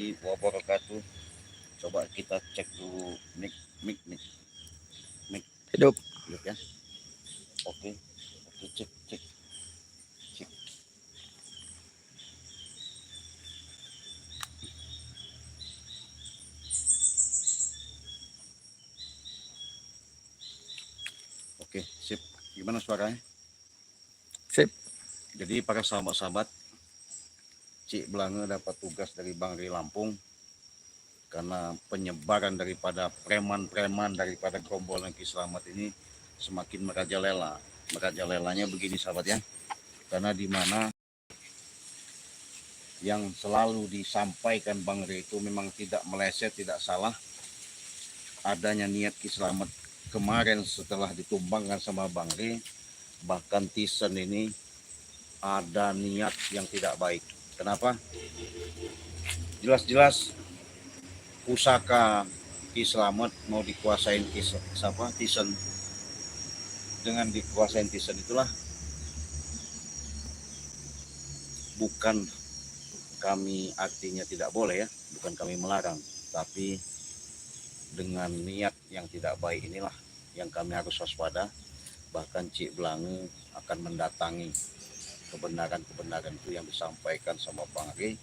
Wabarakatuh. Coba kita cek dulu mic mic mic mic Hidup. hidup ya. Oke. Oke, cek cek cek. Oke, sip. Gimana suaranya? Sip. Jadi para sahabat-sahabat, Cik Belange dapat tugas dari Bang Ri Lampung karena penyebaran daripada preman-preman daripada gerombolan Ki Slamet ini semakin merajalela. Merajalelanya begini sahabat ya. Karena di mana yang selalu disampaikan Bang Ri itu memang tidak meleset, tidak salah. Adanya niat Ki Slamet kemarin setelah ditumbangkan sama Bang Ri, bahkan Tisen ini ada niat yang tidak baik. Kenapa? Jelas-jelas pusaka Ki Slamet mau dikuasain Tisen. Dengan dikuasain Tisen itulah bukan kami artinya tidak boleh ya, bukan kami melarang, tapi dengan niat yang tidak baik inilah yang kami harus waspada. Bahkan Cik Belange akan mendatangi kebenaran-kebenaran itu yang disampaikan sama Bang Ri,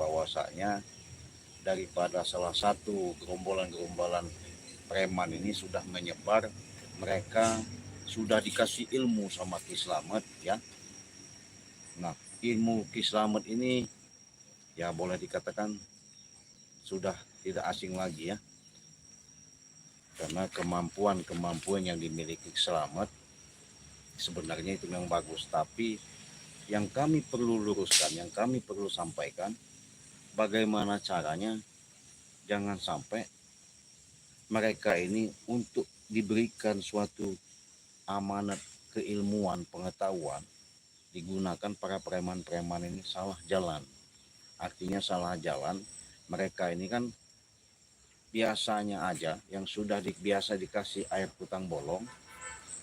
bahwasanya daripada salah satu gerombolan-gerombolan preman ini sudah menyebar, mereka sudah dikasih ilmu sama Ki Slamet ya. Nah, ilmu Ki Slamet ini ya boleh dikatakan sudah tidak asing lagi ya, karena kemampuan yang dimiliki Ki Slamet sebenarnya itu memang bagus, tapi yang kami perlu luruskan, yang kami perlu sampaikan, bagaimana caranya jangan sampai mereka ini untuk diberikan suatu amanat keilmuan, pengetahuan, digunakan para preman-preman ini salah jalan. Artinya salah jalan, mereka ini kan biasanya aja yang sudah biasa dikasih air putang bolong,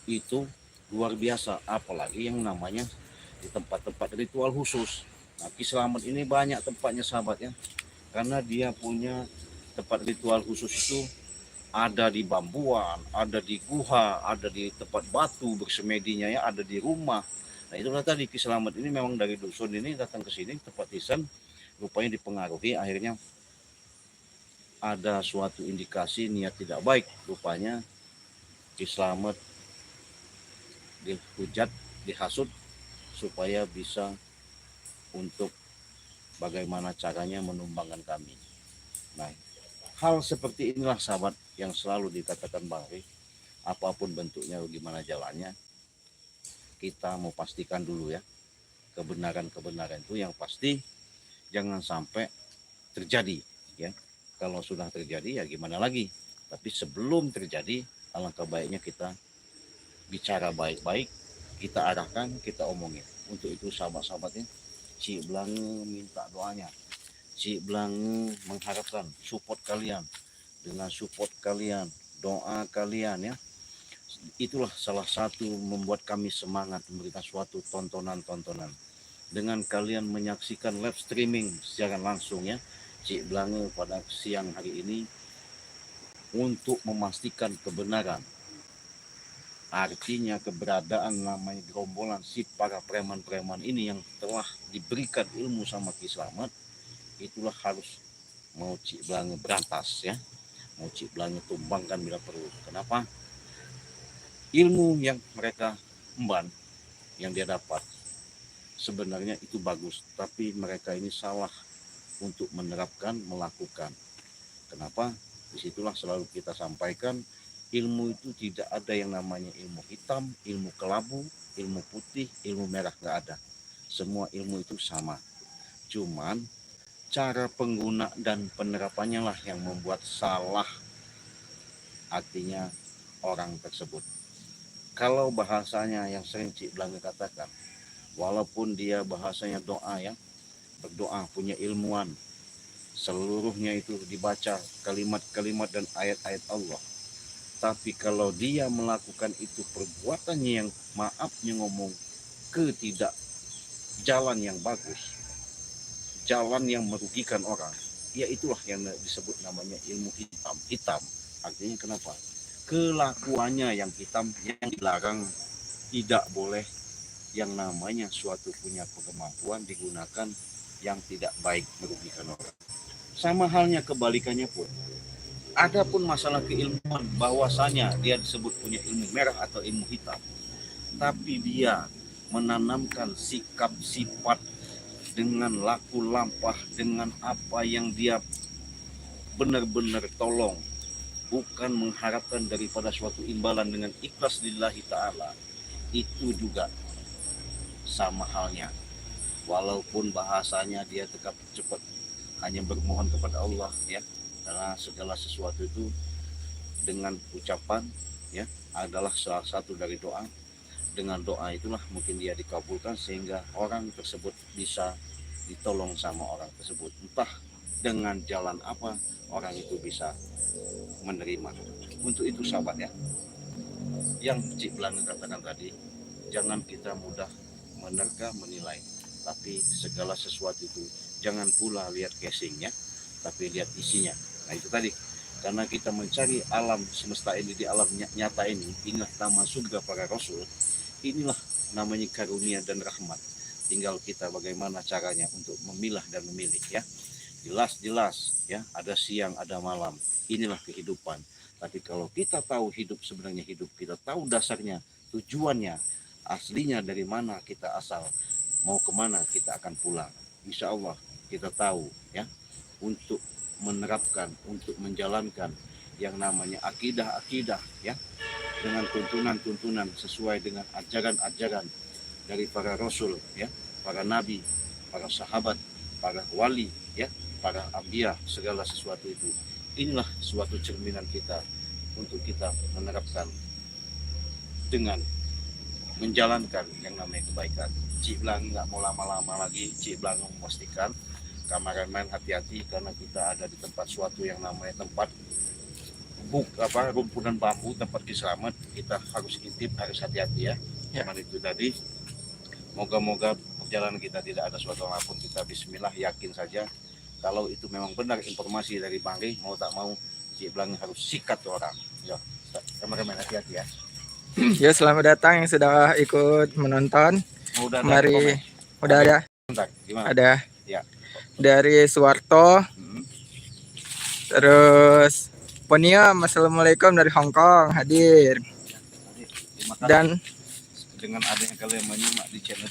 itu luar biasa, apalagi yang namanya di tempat-tempat ritual khusus. Nah, Ki Slamet ini banyak tempatnya sahabat ya, karena dia punya tempat ritual khusus itu ada di bambuan, ada di guha, ada di tempat batu bersemedinya ya, ada di rumah. Nah itulah tadi Ki Slamet ini memang dari dusun ini datang ke sini tempat Tisen, rupanya dipengaruhi, akhirnya ada suatu indikasi niat tidak baik, rupanya Ki Slamet dihujat, dihasut supaya bisa untuk bagaimana caranya menumbangkan kami. Nah, hal seperti inilah sahabat yang selalu dikatakan Bang Ri, apapun bentuknya, bagaimana jalannya, kita mau pastikan dulu ya, kebenaran-kebenaran itu yang pasti jangan sampai terjadi ya. Kalau sudah terjadi ya gimana lagi, tapi sebelum terjadi alangkah baiknya kita bicara baik-baik, kita arahkan, kita omongin. Untuk itu sahabat-sahabatnya, Cik Belange minta doanya, Cik Belange mengharapkan support kalian. Dengan support kalian, doa kalian ya, itulah salah satu membuat kami semangat memberikan suatu tontonan-tontonan. Dengan kalian menyaksikan live streaming secara langsung ya, Cik Belange pada siang hari ini untuk memastikan kebenaran. Artinya keberadaan namanya gerombolan si para preman-preman ini yang telah diberikan ilmu sama Ki Slamet, itulah harus mau Cik Belange berantas ya, mau Cik Belange tumbangkan bila perlu. Kenapa? Ilmu yang mereka emban, yang dia dapat, sebenarnya itu bagus, tapi mereka ini salah untuk menerapkan, melakukan. Kenapa? Disitulah selalu kita sampaikan, ilmu itu tidak ada yang namanya ilmu hitam, ilmu kelabu, ilmu putih, ilmu merah, nggak ada. Semua ilmu itu sama. Cuman cara pengguna dan penerapannya lah yang membuat salah artinya orang tersebut. Kalau bahasanya yang sering Cik Belange katakan, walaupun dia bahasanya doa ya, berdoa, punya ilmuwan, seluruhnya itu dibaca kalimat-kalimat dan ayat-ayat Allah. Tapi kalau dia melakukan itu perbuatannya yang maafnya ngomong ketidak jalan yang bagus, jalan yang merugikan orang, Ya itulah yang disebut namanya ilmu hitam. Hitam artinya kenapa? Kelakuannya yang hitam, yang dilarang, tidak boleh yang namanya suatu punya kemampuan digunakan yang tidak baik merugikan orang. Sama halnya kebalikannya pun. Adapun masalah keilmuan bahwasanya dia disebut punya ilmu merah atau ilmu hitam, tapi dia menanamkan sikap sifat dengan laku lampah, dengan apa yang dia benar-benar tolong, bukan mengharapkan daripada suatu imbalan dengan ikhlas lillahi ta'ala, itu juga sama halnya. Walaupun bahasanya dia tetap cepat hanya bermohon kepada Allah ya, karena segala sesuatu itu dengan ucapan ya adalah salah satu dari doa. Dengan doa itulah mungkin dia dikabulkan sehingga orang tersebut bisa ditolong sama orang tersebut, entah dengan jalan apa orang itu bisa menerima. Untuk itu sahabat ya, yang Cik Blan katakan tadi, jangan kita mudah menerka menilai, tapi segala sesuatu itu jangan pula lihat casingnya, tapi lihat isinya. Nah itu tadi, karena kita mencari alam semesta ini, di alam nyata ini, inilah taman surga para rasul, inilah namanya karunia dan rahmat. Tinggal kita bagaimana caranya untuk memilah dan memilih ya. Jelas-jelas ya, ada siang ada malam, inilah kehidupan. Tapi kalau kita tahu hidup sebenarnya hidup, kita tahu dasarnya, tujuannya, aslinya dari mana kita asal, mau kemana kita akan pulang. Insya Allah kita tahu ya, untuk menerapkan, untuk menjalankan yang namanya akidah-akidah ya, dengan tuntunan-tuntunan sesuai dengan ajaran-ajaran dari para rasul ya, para nabi, para sahabat, para wali ya, para ambiya, segala sesuatu itu. Inilah suatu cerminan kita untuk kita menerapkan dengan menjalankan yang namanya kebaikan. Cik Blang nggak mau lama-lama lagi, Cik Blang memastikan kameramen hati-hati karena kita ada di tempat suatu yang namanya tempat rumpunan bambu, tempat kisramat. Kita harus intip, harus hati-hati ya. Cuman itu tadi, moga-moga perjalanan kita tidak ada suatu apapun, kita bismillah, yakin saja kalau itu memang benar informasi dari Bang Ri, mau tak mau Cik Blang harus sikat orang ya. Kameramen hati-hati ya. Ya, selamat datang yang sudah ikut menonton. Udah Mari, udah ada. Bentar, gimana? Ada. Ya. Dari Suwarto. Terus Poniam, assalamualaikum dari Hong Kong hadir. Dan dengan adanya kalian menyimak di channel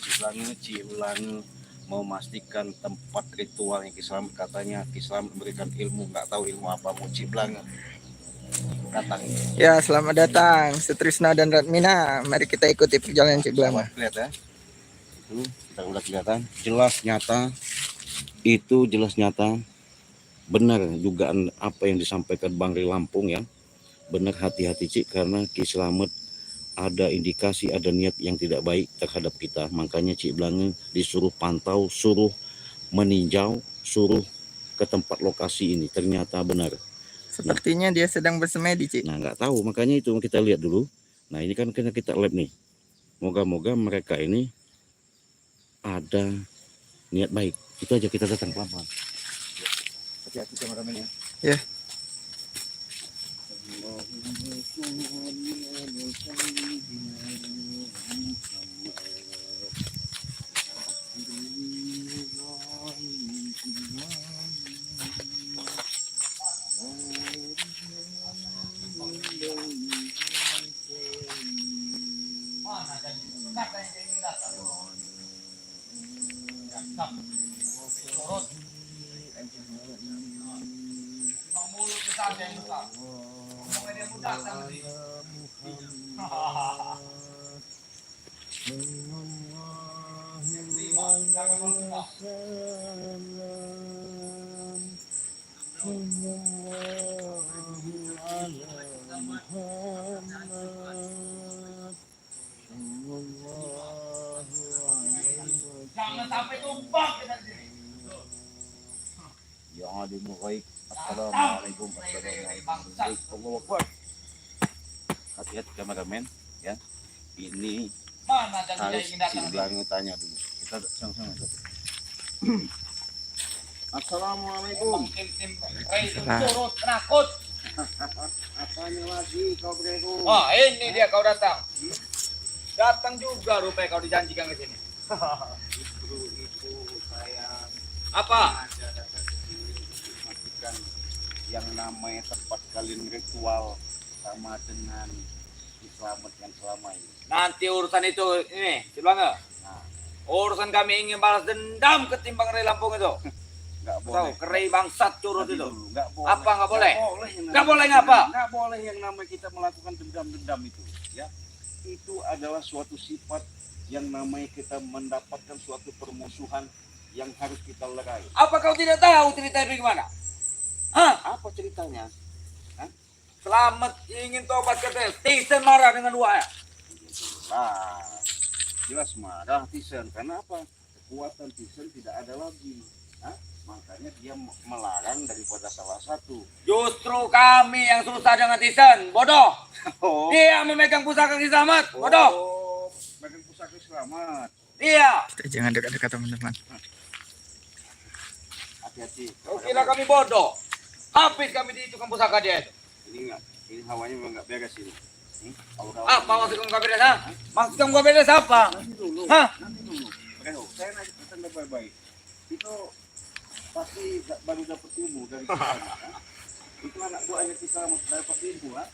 Cik Blang mau memastikan tempat ritual yang Islam, katanya Islam memberikan ilmu, nggak tahu ilmu apa, mau Cik Blang datang. Ya, selamat datang Sutrisna dan Ratmina. Mari kita ikuti perjalanan Cik Blang. Lihat ya. Itu kita udah kelihatan jelas nyata. Itu jelas nyata. Benar dugaan apa yang disampaikan Bang Ri Lampung ya. Benar, hati-hati Cik, karena Ki Slamet ada indikasi, ada niat yang tidak baik terhadap kita. Makanya Cik Blang disuruh pantau, suruh meninjau, suruh ke tempat lokasi ini. Ternyata benar. Sepertinya dia sedang bersemedi, Cik. Nah, nggak tahu, makanya itu kita lihat dulu. Nah, ini kan kita lab nih. Moga-moga mereka ini ada niat baik. Itu aja, kita datang pelan-pelan. Hati-hati kameramen ya. Ya. Jangan sampai tumpah kita di sini. Ya baik. Assalamualaikum warahmatullahi wabarakatuh. Hati-hati kameramen ya. Ini Mana jangan harus ingin datang. Cik Blang tanya dulu. Kita sama-sama. Assalamualaikum. Tim turut penakut. Apanya lagi kau Breho? Oh, ini dia kau datang. Datang juga rupanya kau dijanjikan ke sini. Justru itu saya Apa? sengaja datang ke sini untuk memastikan yang namanya tempat kalian ritual sama dengan diselamatkan selama ini. Nanti urusan itu ini, Silbangga. Nah, Urusan kami ingin balas dendam ketimbang Rai Lampung itu. nggak Tahu, boleh. Kerai bangsat curut Nanti itu. dulu, nggak boleh. Apa nggak boleh? yang Nggak boleh namanya- ngapa? Nggak boleh yang namanya kita melakukan dendam-dendam itu. Ya, itu adalah suatu sifat yang namanya kita mendapatkan suatu permusuhan yang harus kita lerai. Apa kau tidak tahu cerita itu gimana? Hah? Apa ceritanya? Selamat ingin tobat katanya. Tisen marah dengan dua ya. Nah, jelas marah Tisen. Karena apa? Kekuatan Tisen tidak ada lagi. Hah? Makanya dia melarang daripada salah satu. Justru kami yang susah dengan Tisen. Bodoh. Oh, Dia memegang pusaka Kisamat. Bodoh. bagian pusaka selamat. Dia. Kita jangan dekat-dekat teman-teman. Hati-hati. Kau kira kami bodoh? Habis kami dihitung pusaka dia itu. Ini enggak, ini hawanya memang enggak beres ini. Aura- Apa maksud kamu gak beres, ha? Maksud kamu gak beres apa? Nanti dulu. Hah? Nanti dulu. Reho, saya nanya tanda baik-baik. Itu pasti baru dapat ilmu dari kita. Itu anak buahnya kita mau dapat ilmu, ha?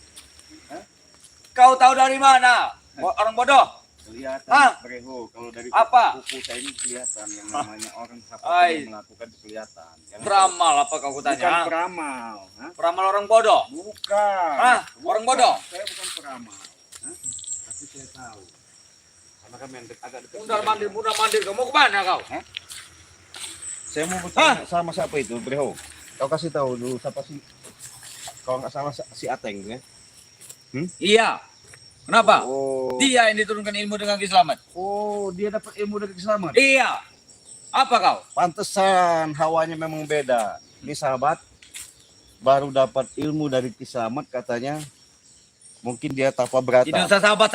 Kau tahu dari mana? Orang bodoh. Kelihatan, Hah? Reho, kalau dari Apa? kuku saya ini kelihatan yang namanya orang apa Ai. yang melakukan itu kelihatan. Yang Beramal apa kau bukan kutanya? ha? peramal, ha? Beramal orang bodoh. Bukan. Hah? Orang bodoh? Saya bukan peramal. Hah? Tapi saya tahu. Karena kami yang agak dekat. Mundar mandir. Kau mau kemana kau? Saya mau bertanya sama siapa itu, Breho? Kau kasih tahu dulu siapa sih? Kalau nggak salah si Ateng ya. Iya. Kenapa? Oh. Dia yang diturunkan ilmu dengan Kislamat. Oh, dia dapat ilmu dari Kisamat. Iya. Apa kau? Pantesan hawanya memang beda. Ini sahabat baru dapat ilmu dari Kisamat katanya. Mungkin dia tapa berata. Tidak usah sahabat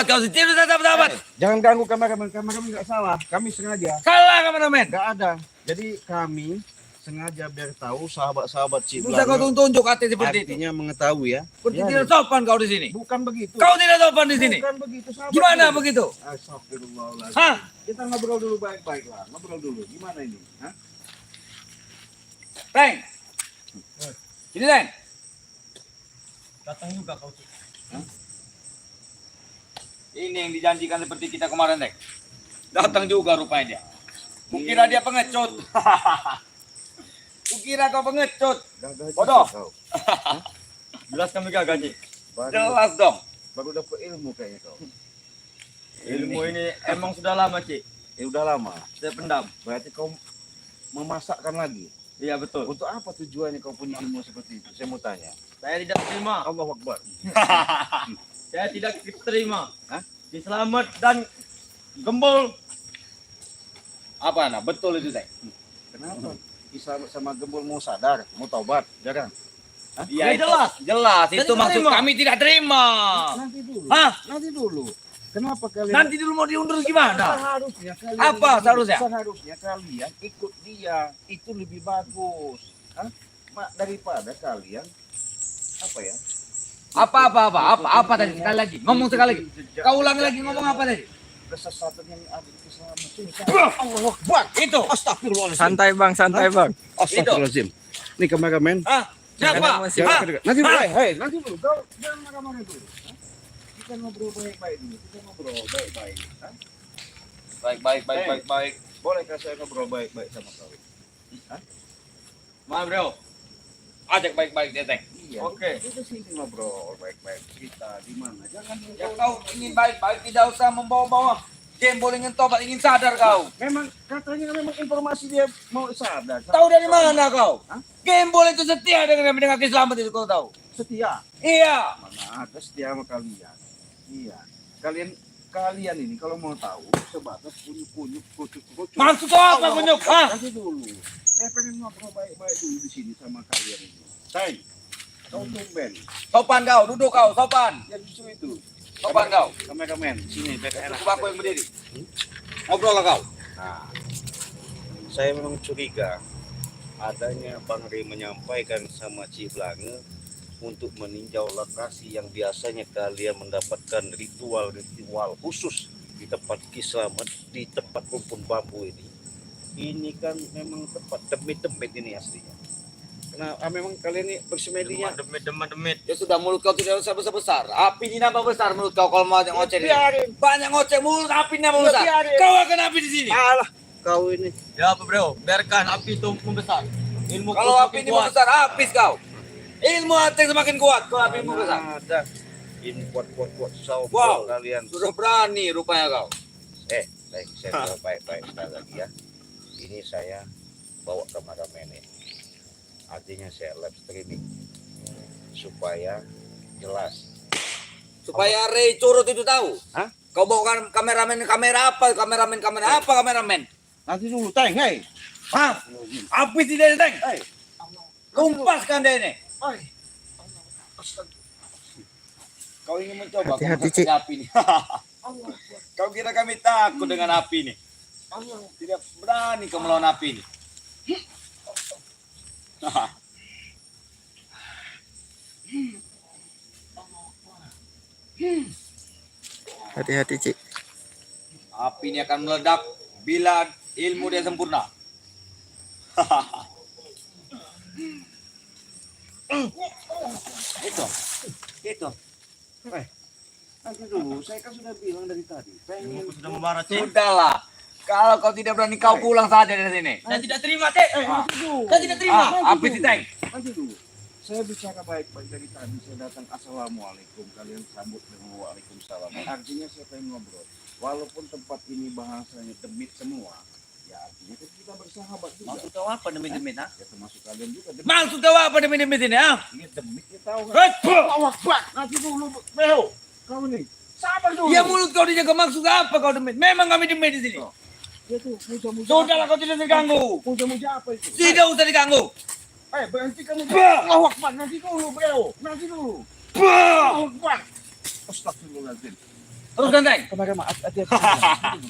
kau sih. Tidak usah sahabat. Jangan ganggu kameramen nggak salah. Kami sengaja. Salah kameramen. Nggak ada. Jadi kami sengaja biar tahu sahabat-sahabat Tidak usah kau Ciblang tunjuk hati seperti itu. artinya mengetahui ya. Seperti Ya, tidak sopan kau di sini. bukan begitu. Kau tidak sopan di sini. Bukan begitu sahabat. Gimana begitu? Astagfirullahaladzim. Hah? Kita ngobrol dulu baik-baik lah. Ngobrol dulu. Gimana ini? Hah? Teng. Ini Teng. Datang juga kau. Ini yang dijanjikan seperti kita kemarin, Teng. Datang juga rupanya dia. Kukira dia pengecut. Kukira kau pengecut. Gagal Bodoh. kau. Jelas kami gagal, Cik. Baru, Jelas dong. baru dapat ilmu kayaknya kau. Ilmu ini emang sudah lama, Cik. Ya udah lama. Saya pendam. Berarti kau memasakkan lagi. Iya, betul. Untuk apa tujuannya kau punya ilmu seperti itu? Saya mau tanya. Saya tidak terima. Allahu Akbar. Saya tidak terima. Hah? Diselamat dan gembul. Apa nah? Betul itu, Teng. Kenapa? Bisa sama gembul mau sadar, mau taubat, jangan. Iya, Ya, jelas. Jelas. Saya Itu tidak maksud terima. kami tidak terima. Nanti dulu. Hah? Nanti dulu. Kenapa kalian? Nanti dulu mau diundur gimana? Seharusnya kalian Apa seharusnya? Seharusnya kalian ikut dia, itu lebih bagus. Hah? Daripada kalian apa ya? Apa tadi? Sekali lagi. Ngomong sekali lagi. Kau ulangi lagi ngomong apa tadi? Kesesatan yang ada di keselamatan. Allahu Akbar. Itu. Astagfirullahaladzim. Santai, Bang. Santai, Bang. Astagfirullahaladzim. Ini kameramen. Hah? Siapa? Jangan emosi. Hah? Nanti dulu, Hah? hei, nanti dulu. Kau jangan marah-marah dulu. Hah? Kita ngobrol baik-baik dulu. Kita ngobrol baik-baik. Hah? Baik. Bolehkah saya ngobrol baik-baik sama kau? Maaf, Bro. Ajak baik-baik dia, Teng. Iya. Oke. Kita sini ngobrol baik-baik. Kita di mana? Jangan Ya kau ingin baik-baik, tidak usah membawa-bawa. Gembol ingin tobat, ingin sadar kau. Memang katanya memang informasi dia mau sadar. Tahu dari mana kau? Hah? Gembol itu setia dengan Kislamat itu kau tahu. Setia. Iya. Mana ada setia sama kalian? Iya. Kalian ini kalau mau tahu sebatas kunyuk-kunyuk, kucuk-kucuk. Maksud kau apa kunyuk? Hah? Nanti dulu. Saya pengen ngobrol baik-baik dulu di sini sama kalian ini. Say, kau tumben. Sopan kau, duduk kau, sopan. Ya justru itu. Sopan kau. Kameramen, sini biar enak. Cukup aku yang berdiri. Ngobrol lah kau. Nah, saya memang curiga adanya Bang Rey menyampaikan sama Ciblange untuk meninjau lokasi yang biasanya kalian mendapatkan ritual-ritual khusus di tempat Kislamet, di tempat rumpun bambu ini. Ini kan memang tempat demit-demit ini aslinya. Nah, memang kalian ini bersemedinya. Demit. Ya sudah, mulut kau tidak usah besar-besar. Api ini nambah besar mulut kau kalau mau ngoceh. Banyak ngoceh mulut, api nambah besar. Kau akan api di sini. Alah, kau ini. Ya apa bro, biarkan api itu membesar. Ilmu Kalau api ini membesar, habis kau. Ilmu hati semakin kuat kalau api membesar. Ada. Ini kuat saw Wow. kalian. Sudah berani rupanya kau. Baik, saya jawab baik-baik sekali lagi ya. Ini saya bawa kameramen ini. Artinya saya live streaming supaya jelas. Supaya Ray Curut itu tahu. Hah? Kau bawa kameramen kamera apa? Kameramen? Nanti dulu, Teng, hei. Hah? Api tidak ada, Teng. Hei. Lumpaskan dia ini. Hei. Kau ingin mencoba Hati-hati, kau Cik. api ini. Kau kira kami takut dengan api ini? Tidak berani kau melawan api ini. Hati-hati, Cik. Api ini akan meledak bila ilmu dia sempurna. Itu. Nanti dulu, saya kan sudah bilang dari tadi. Pengen sudah membara Cik. Sudahlah. Kalau kau tidak berani, kau pulang saja dari sini. Saya tidak terima Cik. nanti dulu. Saya tidak terima. Api si Teng. Nanti dulu. Saya bicara baik-baik dari tadi. Saya datang assalamualaikum. Kalian sambut dengan waalaikumsalam. Artinya saya pengen ngobrol. Walaupun tempat ini bahasanya demit semua, ya artinya kan kita bersahabat juga. Maksud kau apa demit-demit ha? Ya termasuk kalian juga. Demit. Maksud kau apa demi-demi sini, ha? Ini demit kita tahu kan. Hei, Awak bak. Nanti dulu, Beo. Kau nih. Sabar dulu. ya mulut kau dijaga, maksud apa kau demit? Memang kami demit di sini. Ya tuh, muja-muja. Sudahlah, kau tidak terganggu. Muja-muja apa itu? Tidak usah diganggu. Berhenti kamu. Bah. Awak bak. Nanti dulu, Beo. Nanti dulu. Bah! Awak bak. Astagfirullahaladzim. Teruskan, Teng. Kemarin maaf, hati-hati.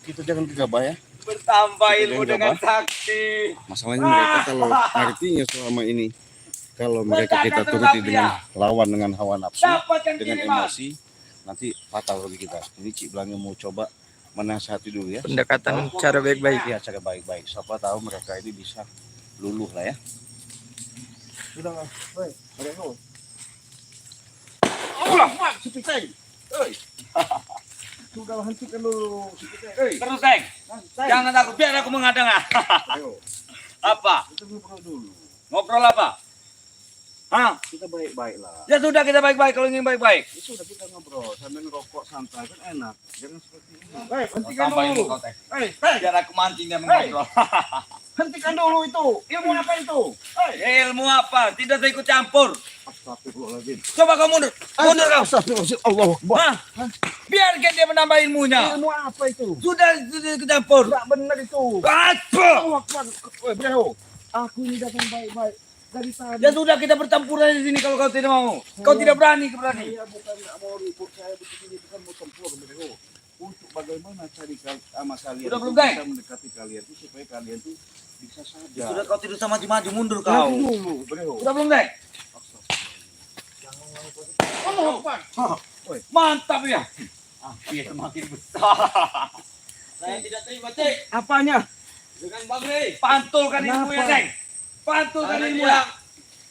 Kita jangan gegabah ya. Bertambah ilmu Tidak, dengan Pak. sakti. Masalahnya mereka kalau artinya selama ini kalau mereka kita turuti dengan lawan dengan hawa nafsu, Dapatkan dengan kiriman. emosi, nanti fatal bagi kita. Ini Cik Blange mau coba menasihati dulu ya. Pendekatan cara baik-baik. Iya, cara baik-baik. Siapa tahu mereka ini bisa luluh lah ya. Sudah lah, mereka. Allah, Mak, Sipiteng. Sudah hentikan dulu, Sipiteng. Terus, Teng. Jangan takut, biar aku mengadang. Ayo, Apa? kita ngobrol dulu. Ngobrol apa? Hah? Kita baik-baik lah. Ya sudah, kita baik-baik kalau ingin baik-baik. Ya sudah kita ngobrol sambil ngerokok santai kan enak. Jangan seperti ini. Hentikan Tambah ilmu dulu. kau, Teng. Hei, Biar aku mancing dan mengobrol. hentikan dulu itu. Ilmu apa itu? Ilmu apa? Tidak saya ikut campur. Astagfirullahaladzim. Coba kau mundur. Mundur kau. Astagfirullahaladzim. Allah Akbar. Hah? Biarkan dia menambah ilmunya. Ilmu apa itu? Sudah ikut campur. Tidak benar itu. Apa? Allah Akbar. Bro, aku ini datang baik-baik dari tadi. Ya sudah, kita bertempur aja di sini kalau kau tidak mau. Kau tidak berani, berani. Saya bukan mau ribut, saya begini bukan mau tempur, bro. Untuk bagaimana cari sama kalian, Udah belum, untuk Deng? bisa mendekati kalian itu supaya kalian tuh bisa saja. Sudah, kau tidak usah maju-maju, mundur Nanti kau. dulu, bro. Sudah belum, Deng? Allah Akbar. Mantap ya. Api semakin besar. Saya tidak terima Cik. Apanya? Dengan Bang Rey. Pantulkan ilmunya, Kenapa? Deng. Pantulkan Karena ilmunya. dia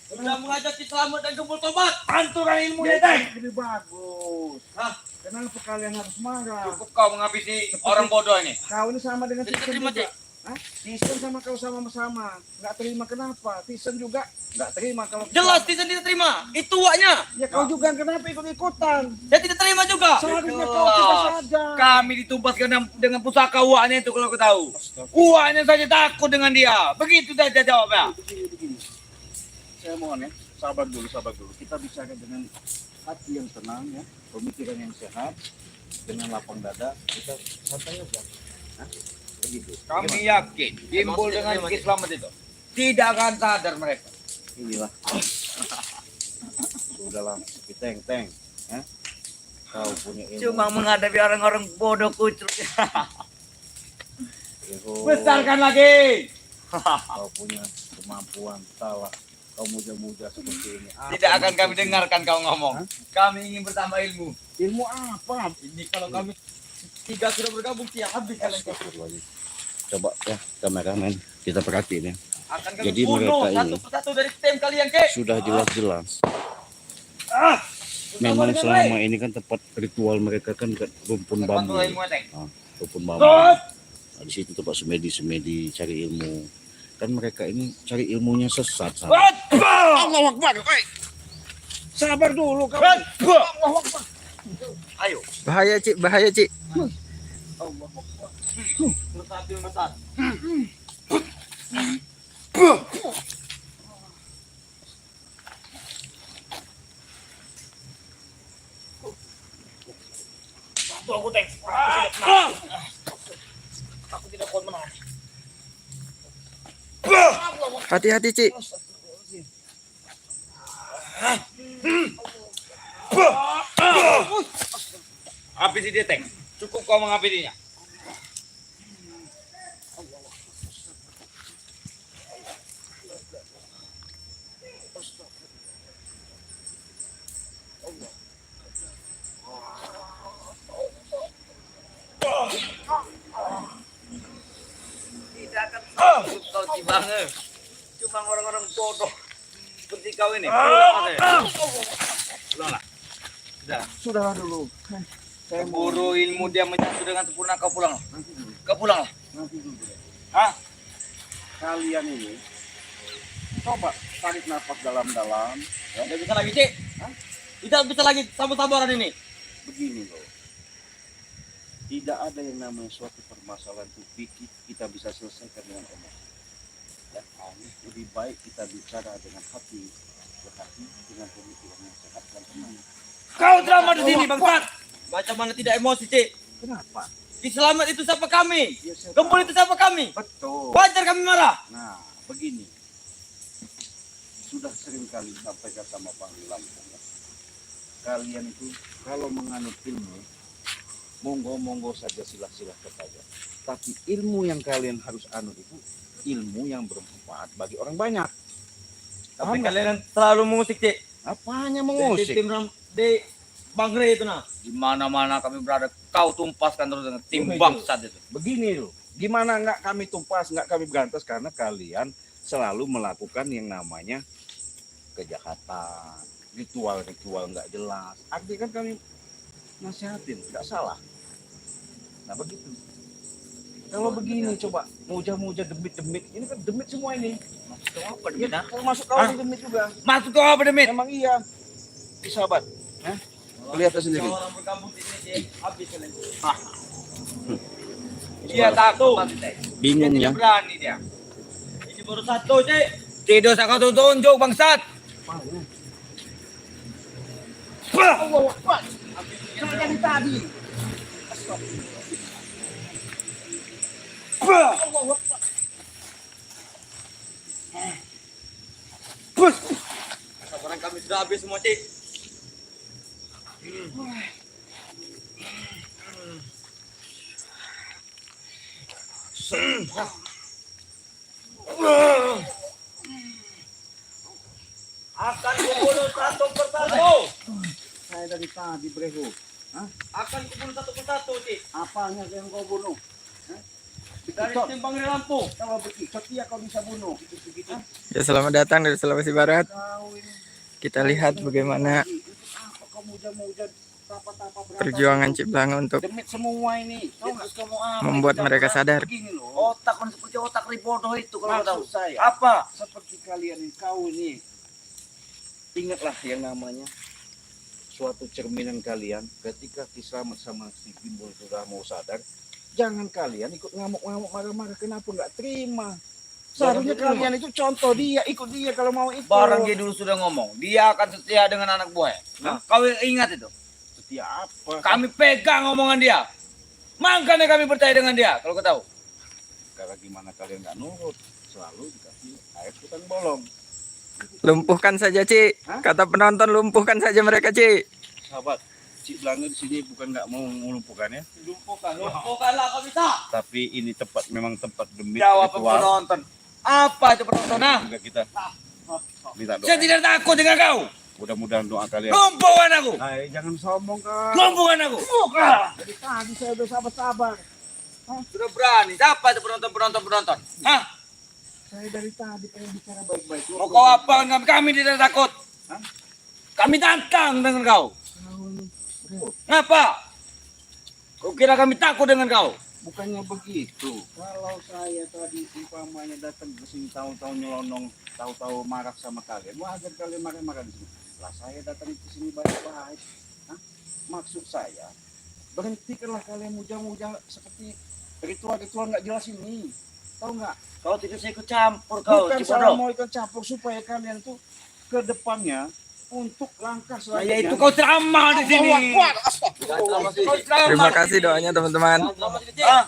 sudah mengajak Cik Selamat dan Gembul Tobat. Pantulkan ilmunya, Deng. Lebih bagus. Hah? Kenapa kalian harus marah? Cukup kau menghabisi orang bodoh ini. Kau ini sama dengan Jadi Tison terima, juga. Cik. Hah? Tison sama kau sama-sama. Nggak terima kenapa? Tison juga nggak terima kalau Jelas tidak terima. Itu waknya. Ya kau juga kenapa ikut-ikutan? Saya tidak terima juga. Seharusnya kau kita saja. Kami ditumpaskan dengan pusaka uaknya itu kalau kau tahu. Uaknya saja takut dengan dia. Begitu saja jawabnya. Begini. Saya mohon ya, sabar dulu. Kita bicara dengan hati yang tenang ya, pemikiran yang sehat, dengan lapang dada. Kita santai aja. Hah? Begitu. Kami yakin timbul dengan Ki Selamat itu tidak akan sadar mereka. Inilah. Sudahlah, Teng. Ya. Kau punya ilmu. Cuma menghadapi orang-orang bodoh kucuk. Ilmu. Besarkan lagi. Kau punya kemampuan, salah. Kau muda-muda seperti ini. Tidak akan kami dengarkan kau ngomong. Kami ingin bertambah ilmu. Ilmu apa? Ini kalau kami tiga sudah bergabung siang habis kalian. Coba ya kameramen kita perhatiin ya. Akan kami Jadi bunuh mereka satu ini persatu dari tim kalian, Kek. sudah jelas-jelas. Ah, Memang selama ini kan tempat ritual mereka kan dekat rumpun bambu. Rumpun bambu. Nah, di situ tempat semedi cari ilmu. Kan mereka ini cari ilmunya sesat. Allah Akbar. Sabar dulu kamu. Allah Akbar. Ayo. Bahaya, Cik. Bahaya, Cik. Allah Akbar. Bertahan besar. Aku teng. Aku tidak kuat menahan. Hati-hati, Cik. Habisi dia, Teng. Cukup kau menghabisinya. Tidak akan kau Cibange. Cuma orang-orang bodoh seperti kau ini. Pulang. Sudah dulu. Saya buru ilmu dia menyatu dengan sempurna. Kau pulang. Kau pulang. Hah? Kalian ini coba tarik nafas dalam-dalam. Tidak bisa lagi, Cik. Tidak bisa lagi sabar-sabaran ini. Begini loh. Tidak ada yang namanya suatu permasalahan itu pikir kita bisa selesaikan dengan emosi. Ya, lebih baik kita bicara dengan hati ke hati dengan pemikiran yang sehat dan tenang. Kau drama di sini, bangsat. Macam mana tidak emosi, Cik? Kenapa? Di Selamat itu siapa kami? Ya, saya Gembul tahu. itu siapa kami? Betul. Wajar kami marah. Nah, begini. Sudah sering kali sampaikan sama panggilan. Kalian itu kalau menganut ilmu, monggo saja silah-silahkan saja. Tapi ilmu yang kalian harus anut itu ilmu yang bermanfaat bagi orang banyak. Tapi Paham kalian selalu mengusik, Cik. Apanya Di mengusik? tim di Bangre itu nah. Di mana-mana kami berada, kau tumpaskan terus dengan tim bangsat itu. Begini loh, gimana nggak kami tumpas, nggak kami berantas karena kalian selalu melakukan yang namanya kejahatan, ritual nggak jelas. Artinya kan kami nasihatin, nggak salah. Nah begitu. Kalau begini coba, muja demit, ini kan demit semua ini. Maksud kau apa, Ya, Demit? kalau masuk kau ini demit juga. Maksud kau apa, Demit? Emang iya. Ih, sahabat, lihat sendiri. Orang bergabung di sini, Cik. Habis kalian. Dia takut. Bingung Dia ya. tidak berani dia. Ini baru satu, Cik. Tidak usah kau tunjuk, bangsat. Dari tadi. Sabaran kami sudah habis semua, Cik. Akan kubunuh satu persatu. Saya dari tadi breho. Akan kubunuh satu persatu, Cik. Apanya yang kau bunuh? Dari tim Bangre Lampung. Kalau begitu, setia kau bisa bunuh. Begitu. Ya, selamat datang dari Sulawesi Barat. Kau ini. Kita lihat bagaimana Apa kau muja-muja tapa-tapa berantas perjuangan itu? Cik Blange untuk Demit semua ini. Tahu nggak? Kamu apa? membuat mereka sadar. Begini loh. Otak kan seperti otak ribodoh itu kalau kau tahu. Maksud saya, Apa? seperti kalian ini, kau ini. Ingatlah yang namanya suatu cerminan kalian ketika Kisramat sama si Gimbal sudah mau sadar, jangan kalian ikut ngamuk-ngamuk marah-marah. Kenapa nggak terima? Seharusnya Barang kalian itu contoh dia, ikut dia kalau mau ikut. Barang dia dulu sudah ngomong, dia akan setia dengan anak buah. Nah, kau ingat itu? setia apa? Kami pegang omongan dia. Makanya kami percaya dengan dia, kalau kau tahu. Kalau gimana kalian nggak nurut, selalu dikasih air hutan bolong. lumpuhkan saja, Cik. Kata penonton, lumpuhkan saja mereka, Cik. Sahabat, Cik Blange di sini bukan nggak mau melumpuhkannya, Lumpuhkanlah kau bisa. tapi ini tempat memang tempat demi Jawab ritual. penonton. Apa itu penonton? Nah, Juga kita minta doa. saya tidak takut dengan kau. Mudah-mudahan doa kalian. Lumpuhkan aku. Hai, jangan sombong kak. Lumpuhkan aku. Dari tadi saya udah sabar-sabar. Sudah berani. Siapa itu penonton? Hah? Saya dari tadi pengen bicara baik-baik. Mau kau apa dengan kami tidak takut? Hah? Kami tantang dengan kau. Ngapa? Kau kira kami takut dengan kau? Bukannya begitu. Kalau saya tadi umpamanya datang ke sini tahu-tahu nyelonong, tahu-tahu marah sama kalian, wajar kalian marah-marah di sini. Lah saya datang ke sini baik-baik. Hah? Maksud saya, berhentikanlah kalian muja-muja seperti ritual-ritual nggak jelas ini. Tahu nggak? Kau tidak saya ikut campur kau. Bukan saya mau ikut campur supaya kalian tuh ke depannya untuk langkah selanjutnya. Ya itu kau ceramah di sini. Kau ceramah Terima di kasih sini. doanya teman-teman. Ah,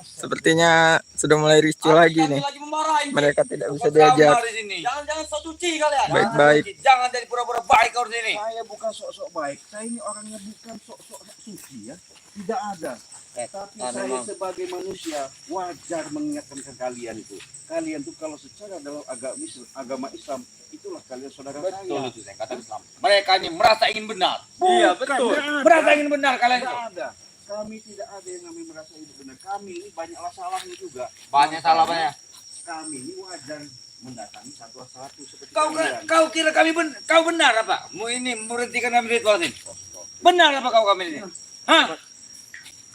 Sepertinya sudah mulai ricu lagi nih. lagi memarahin. Mereka tidak bisa Kau ceramah diajak di sini. Jangan sok suci kalian. baik-baik. Jangan jadi pura-pura baik kau di sini. Saya bukan sok-sok baik. Saya ini orangnya bukan sok-sok suci ya. Tidak ada. Tapi saya sebagai manusia wajar mengingatkan ke kalian itu. Kalian tuh kalau secara dalam agama Islam itulah kalian saudara Betul saya. itu saya kata Islam. Mereka ini merasa ingin benar. Iya betul. Merasa ingin benar kalian itu. Tidak ada. Kami tidak ada yang namanya merasa itu benar. Kami ini banyaklah salahnya juga. Banyak salah banyak. Kami ini wajar mendatangi satu-satu seperti Kau kalian. kau kira kau benar apa? Mau ini merhentikan kami ritual ini. Benar apa kau kami ini? Hah?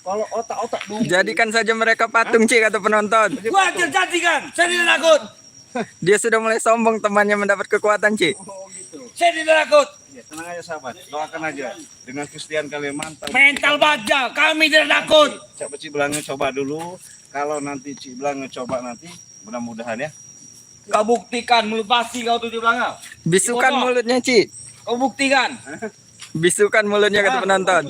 Kalau otak-otak dulu. Jadikan saja mereka patung, Cik, kata penonton. Wajar jadikan. Saya tidak takut. Dia sudah mulai sombong temannya mendapat kekuatan, Cik. Oh gitu. Saya tidak takut. Ya, tenang aja sahabat. Doakan aja. Dengan Kristian kalian mantap. Mental baja. Kami tidak takut. Coba Ciblangnya coba dulu. Kalau nanti Ciblangnya coba nanti, mudah-mudahan ya. Kau buktikan mulut pasti kau tuh di belakang. Bisukan Foto. mulutnya, Cik. Kau buktikan. Bisukan mulutnya, kata penonton.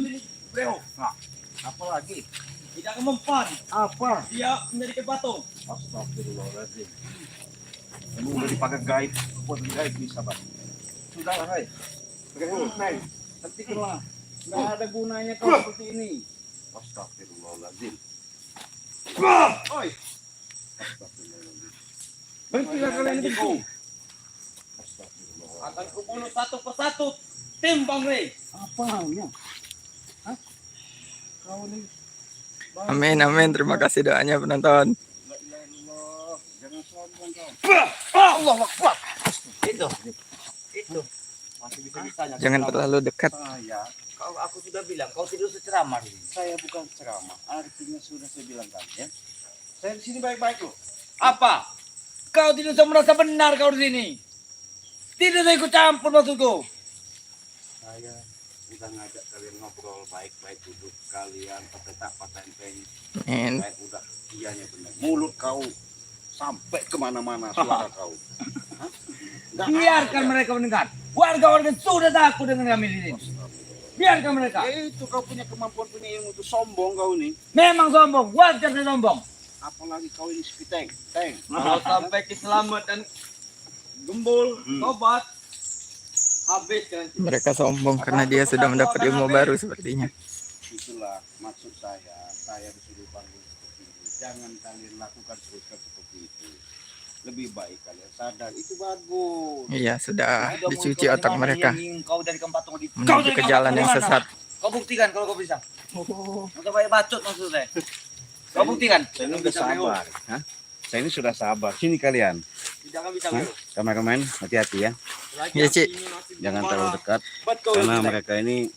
Bro, nah, apa lagi? Tidak mempan. Apa? Dia menjadi kepatung. Astagfirullahaladzim. Kamu udah dipakai guide, buat guide bisa Pak. Sudah lah, hai. Neng, hentikanlah. Nggak ada gunanya kau seperti ini. Astagfirullahaladzim. Oi. Astagfirullahaladzim. Berhentilah kalian itu. Astagfirullah. Akan kubunuh satu persatu. Tim Bang Rey. Apanya? Hah? Kau ini. Amin, amin. Terima kasih doanya penonton. La ilaha illallah. Jangan sombong kau. Allah Akbar. Itu. Masih bisa-bisanya. Jangan terlalu dekat. Aku sudah bilang kau tidak usah ceramah ini. Saya bukan ceramah. Artinya sudah saya bilang kan ya. Saya di sini baik-baik loh. Apa? Kau tidak usah merasa benar kau di sini. Tidak usah ikut campur maksudku. Saya udah ngajak kalian ngobrol baik-baik, duduk kalian patahin pengen. Amin. Saya udah ianya benar. Mulut kau sampai kemana-mana suara kau. Hah? Nggak Biarkan ada. mereka mendengar. Warga-warga sudah takut dengan kami di sini. Biarkan mereka. Ya itu kau punya kemampuan, punya ilmu itu sombong kau nih. Memang sombong. Wajar dia sombong. Apalagi kau ini sepiteng, teng. Kalau sampai keselamatan gembul, tobat, habis kan. Mereka sombong karena dia sudah mendapat ilmu baru sepertinya. Itulah maksud saya. Saya disuruh bangun seperti ini. Jangan kalian lakukan teruskan seperti itu. Lebih baik kalian sadar itu bagus. Iya, sudah dicuci otak mereka Kau dari kempatung di. menuju ke jalan yang sesat. Kau buktikan kalau kau bisa. Untuk banyak bacot maksudnya. Kau buktikan. Saya ini sudah sabar. Hah? Saya ini sudah sabar. Sini kalian. Jangan bisa Hah? Kameramen, hati-hati ya. Iya, Cik. Jangan terlalu dekat. Karena mereka ini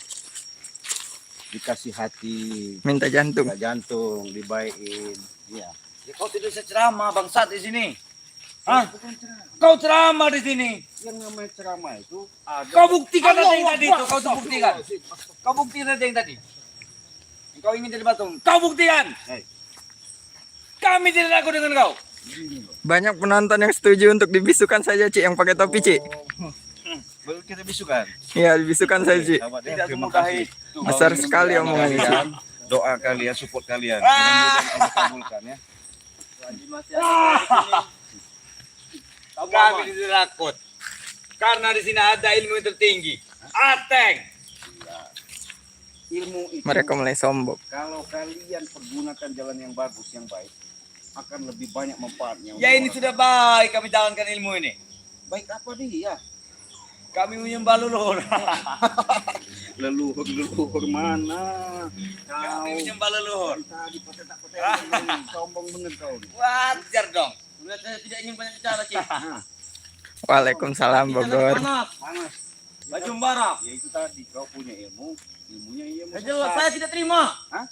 dikasih hati, Minta jantung. nggak jantung, dibaikin. Iya. Ya, kau tidak bisa ceramah bangsat di sini. Hah? Kau ceramah di sini. Yang namanya ceramah itu ada. Kau buktikan tadi yang tadi itu. Kau tuh buktikan. Kau buktikan tadi yang tadi. Kau ingin jadi patung. Kau buktikan. Hei. Kami tidak takut dengan kau. Banyak penonton yang setuju untuk dibisukan saja, Cik, yang pakai topi, Cik. Baru kita bisukan. Iya, dibisukan saja, Cik. Sahabat ya, Tidak terima semudah kasih. itu. Besar sekali omongannya, Cik. Kalian, doa kalian, support kalian. Mudah-mudahan Allah kabulkan ya. Kami tidak takut. Karena di sini ada ilmu yang tertinggi. Ateng. Ilmu itu Mereka mulai sombong. kalau kalian pergunakan jalan yang bagus, yang baik, akan lebih banyak manfaatnya. Ya ini sudah baik kami jalankan ilmu ini. baik apa dia? Kami menyembah leluhur. Leluhur mana? Kami Kau menyembah leluhur. tadi petak-petak sombong bener kau. Wajar dong. Sudah saya tidak ingin banyak bicara, Cik. Waalaikumsalam Bogor. Panas. Panas. Baju bara. Ya itu tadi kau punya ilmu, ilmunya iya Ya jelas, saya tidak terima. Hah?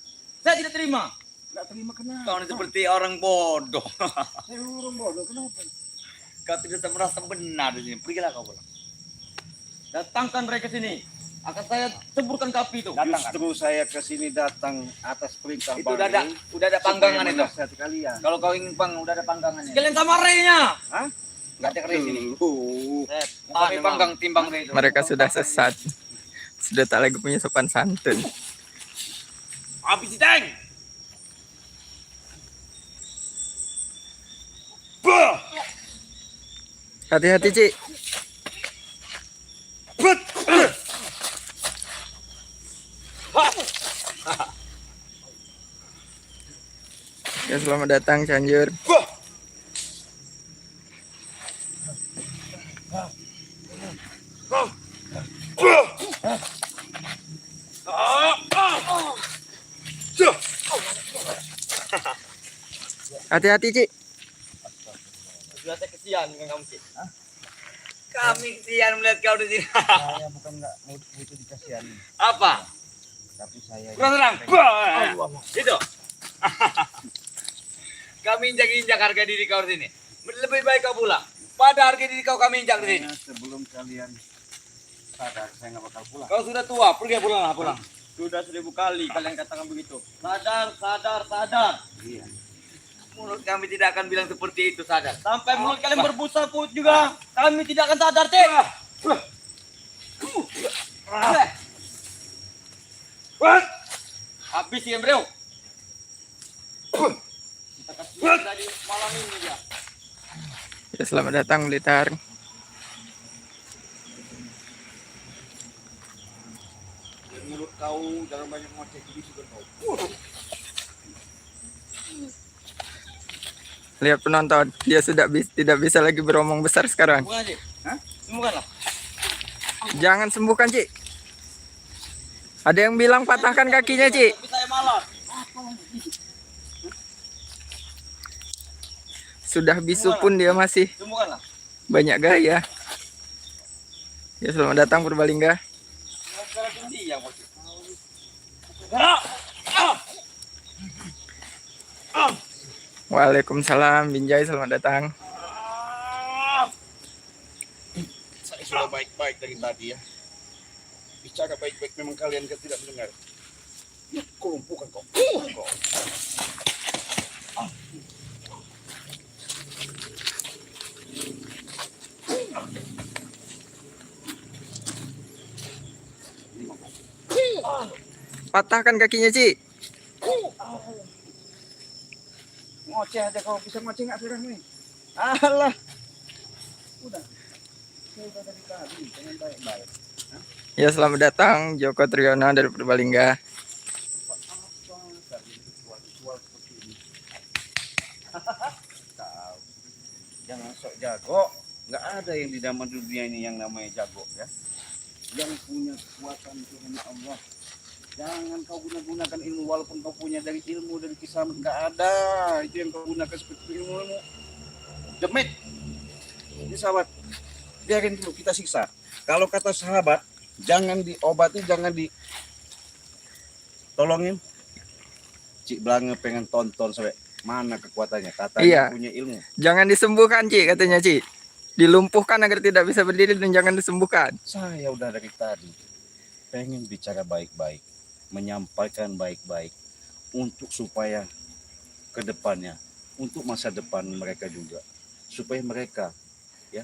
Saya tidak terima. Enggak terima kenapa? Kau ini seperti orang bodoh. Saya orang bodoh kenapa? Kau tidak merasa benar di sini. Pergilah kau pulang. Datangkan mereka sini. Akan saya ceburkan ke api itu. Justru saya ke sini datang atas perintah Itu udah ada panggangan itu. Kalian. Kalau kau ingin udah ada panggangannya. Sekalian sama renya. Hah? Enggak ada rey sini. Tuh. Kami panggang timbang rey itu. Mereka sudah sesat. Sudah tak lagi punya sopan santun. Api citeng. Hati-hati, Ci. Ya, selamat datang Cianjur. Hati-hati, Ci. Sudah saya kesian dengan kamu, Cik. Kami kesian melihat kau di sini. Saya bukan enggak butuh dikasihani, Apa? tapi saya Kurang terang. Itu. Kami injak-injak harga diri kau di sini. Lebih baik kau pulang. Pada harga diri kau kami injak di sini. sebelum kalian sadar saya nggak bakal pulang. Kau sudah tua, pergi pulang. Sudah 1000 kali kalian katakan begitu. Sadar, sadar, sadar. Iya. Mulut kami tidak akan bilang seperti itu, sadar. Sampai mulut kalian berbusa put juga, kami tidak akan sadar, Cik. Habis ya, bro. Kita kasih tadi malam ini ya. Ya, selamat datang Blitar. Mulut kau jangan banyak ngoceh jadi sudah kau. Lihat penonton, dia sudah tidak bisa lagi beromong besar sekarang. Sembuhkan, Cik. Hah? Sembuhkanlah. Jangan sembuhkan, Ci. Ada yang bilang patahkan kakinya, Ci. Tapi saya malas. Sudah bisu pun dia masih Sembuhkanlah. banyak gaya. Ya, selamat datang Purbalingga. Mau bicara tinggi ya, Bos. Waalaikumsalam Binjai, selamat datang. Saya sudah baik-baik dari tadi ya. Bicara baik-baik memang kalian tidak mendengar. Kau lumpuhkan kau. Kau. Patahkan kakinya, Ci. Ngoceh aja kau bisa ngoceh nggak sekarang nih? Alah. Udah. Saya udah dari tadi dengan baik-baik. Ya, selamat datang Joko Triyono dari Purbalingga. Kau jangan sok jago. Nggak ada yang di dalam dunia ini yang namanya jago ya. Yang punya kekuatan itu hanya Allah. Jangan kau gunakan ilmu walaupun kau punya dari ilmu dari kisah nggak ada itu yang kau gunakan seperti ilmu. Demit. Ini sahabat, biarin dulu kita siksa. Kalau kata sahabat, jangan diobati, jangan ditolongin. Cik Blange pengen tonton sampai mana kekuatannya. Katanya Iya. punya ilmu. Jangan disembuhkan, Ci, katanya, Ci. Dilumpuhkan agar tidak bisa berdiri dan jangan disembuhkan. Saya udah dari tadi pengen bicara baik-baik, menyampaikan baik-baik untuk supaya ke depannya, untuk masa depan mereka juga, supaya mereka ya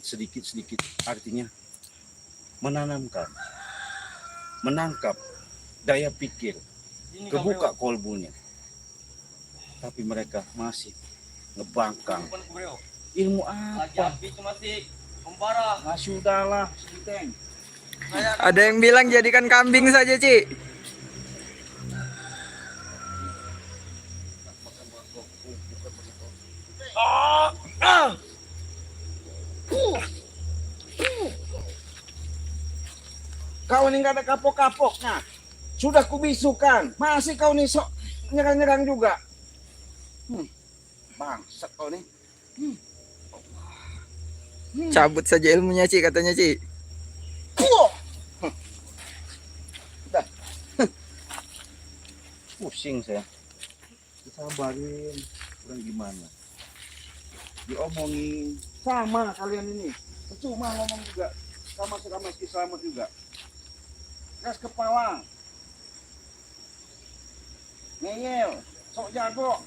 sedikit artinya menanamkan, menangkap daya pikir, Ini kebuka kolbunya. Tapi mereka masih ngebangkang. Ilmu Lagi apa? api itu masih membara. Nah, sudahlah, Teng. Ada yang bilang jadikan kambing saja, Ci. kau ini nggak ada kapok-kapoknya. Sudah kubisukan, masih kau nih sok nyerang-nyerang juga. Bangsat kau nih. Cabut saja ilmunya, Ci, katanya, Ci. Pusing saya. Disabarin, kurang gimana? Diomongin sama kalian ini. Cuma ngomong juga sama Ki Slamet juga. Keras kepala. Ngeyel, sok jago.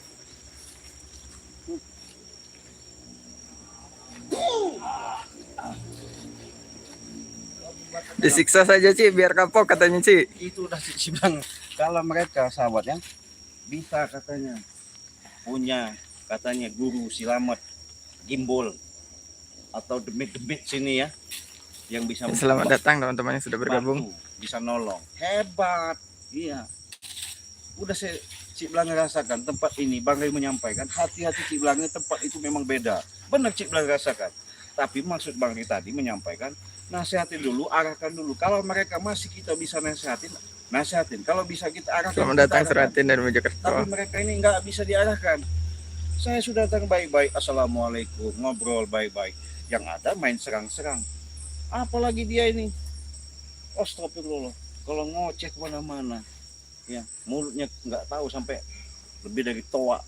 Disiksa saja, Ci, biar kapok, katanya, Ci. Itu udah sih bilang kalau mereka sahabatnya bisa katanya punya katanya guru silamet gimbal atau demit-demit sini ya yang bisa Selamat datang teman-teman yang sudah bergabung. bantu, bisa nolong. Hebat. Iya. Udah saya Cik Blang rasakan tempat ini, Bang Ray menyampaikan hati-hati Cik Blang, tempat itu memang beda. Benar Cik Blang rasakan. Tapi maksud Bang Ray tadi menyampaikan nasihatin dulu, arahkan dulu. Kalau mereka masih kita bisa nasihatin. Kalau bisa kita arahkan. Selamat datang kita arahkan. Suratin dan Mojokerto. Tapi mereka ini nggak bisa diarahkan. Saya sudah datang baik-baik, assalamualaikum, ngobrol baik-baik. Yang ada main serang-serang. Apalagi dia ini, astagfirullah, kalau ngoceh kemana-mana, ya mulutnya nggak tahu sampai lebih dari toa.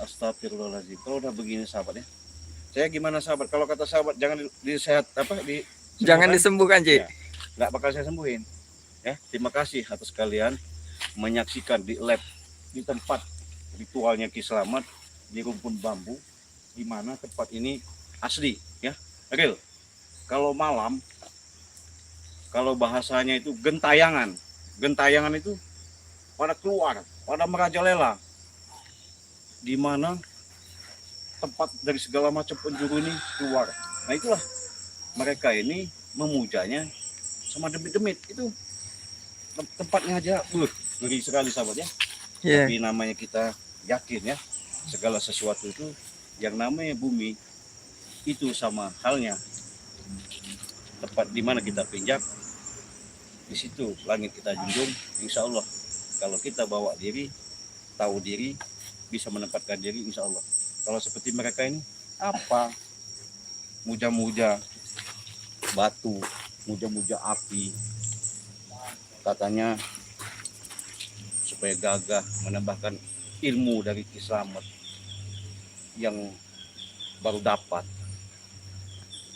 Astagfirullahaladzim. Kalau udah begini sahabat ya, saya gimana sahabat? Kalau kata sahabat jangan disehat Jangan disembuhkan, Ci. Ya, nggak bakal saya sembuhin. Ya, terima kasih atas kalian menyaksikan di lab di tempat ritualnya Ki Slamet di rumpun bambu, di mana tempat ini asli, ya, real. Kalau malam, kalau bahasanya itu gentayangan itu pada keluar, pada merajalela, di mana tempat dari segala macam penjuru ini keluar. Nah itulah mereka ini memujanya sama demit-demit itu tempatnya aja, ngeri sekali sahabat ya. Iya. Tapi namanya kita yakin ya, segala sesuatu itu yang namanya bumi itu sama halnya tempat di mana kita pinjak, di situ langit kita junjung. Insya Allah kalau kita bawa diri, tahu diri, bisa menempatkan diri, insya Allah. Kalau seperti mereka ini apa, muja-muja batu, muja-muja api, katanya supaya gagah menambahkan ilmu dari Ki Slamet yang baru dapat.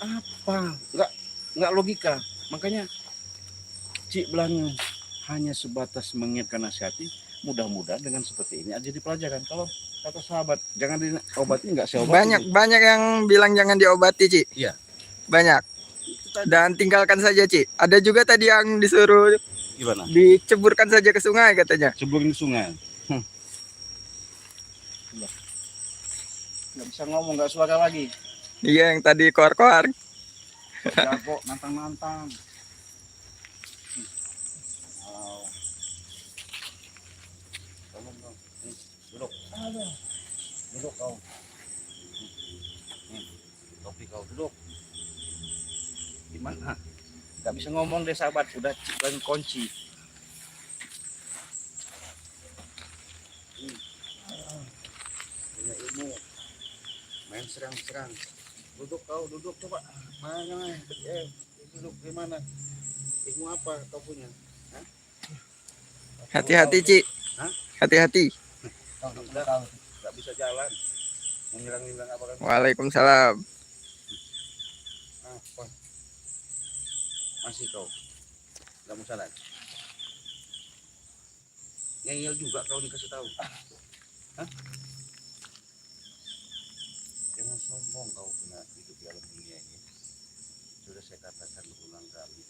Apa? Nggak logika. Makanya Cik Blang hanya sebatas mengingatkan nasihati. Mudah-mudahan dengan seperti ini aja dipelajaran. Kalau kata sahabat jangan diobati, nggak saya obati. Banyak yang bilang jangan diobati, Ci. Iya. Banyak. Dan tinggalkan saja, Ci. Ada juga tadi yang disuruh Gimana? diceburkan saja ke sungai katanya. Ceburin sungai. Nggak bisa ngomong, nggak suara lagi. Iya, yang tadi koar-koar. Jago, nantang-nantang. Tolong dong. Duduk. Duduk kau. Topi kau duduk. Gimana? Nggak bisa ngomong deh sahabat, udah Cik Blang kunci. Punya ilmu, main serang-serang. Duduk kau, duduk coba. Mana? Duduk di mana? Ilmu apa kau punya? Hah? Hati-hati, Ci. Hah? Hati-hati. Kau nggak bisa jalan. Menyerang-nyerang apa kan? Waalaikumsalam. Apa? Masih kau? Nggak mau jalan? Ngeyel juga kau dikasih tahu. Hah? Jangan sombong kau punya hidup di alam dunia ini. Sudah saya katakan berulang kali.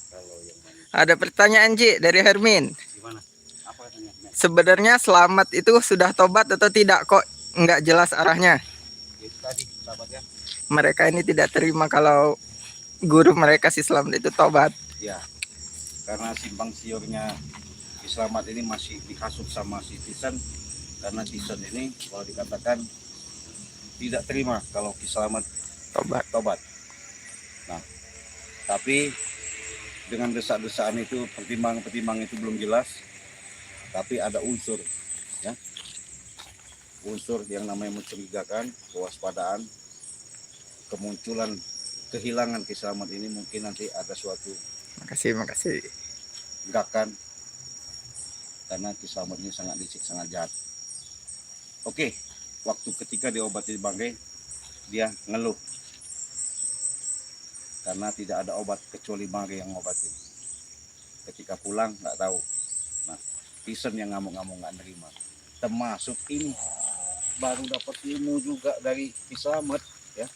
Kalau yang manusia, Ada pertanyaan, Ci, dari Hermin. gimana? Apa katanya? Sebenarnya Slamet itu sudah tobat atau tidak? Kok nggak jelas arahnya? Itu tadi sahabat ya. Mereka ini tidak terima kalau guru mereka si Slamet itu tobat. Ya, karena simpang siurnya Ki Slamet ini masih dihasut sama si Tison. Karena Tison ini kalau dikatakan tidak terima kalau Ki Slamet Tobat. tobat. Nah, Tapi dengan desak-desakan itu, pertimbangan-pertimbangan itu belum jelas. Tapi ada unsur, ya, unsur yang namanya mencurigakan, kewaspadaan, kemunculan kehilangan Ki Slamet ini mungkin nanti ada suatu Makasih. gerakan karena Ki Slamet ini sangat licik, sangat jahat. Oke, waktu ketika diobati di Banggai, dia ngeluh karena tidak ada obat kecuali Banggai yang ngobatin. Ketika pulang nggak tahu. Nah, Pisen yang ngamuk-ngamuk nggak nerima. Termasuk ini baru dapat ilmu juga dari Ki Slamet, ya.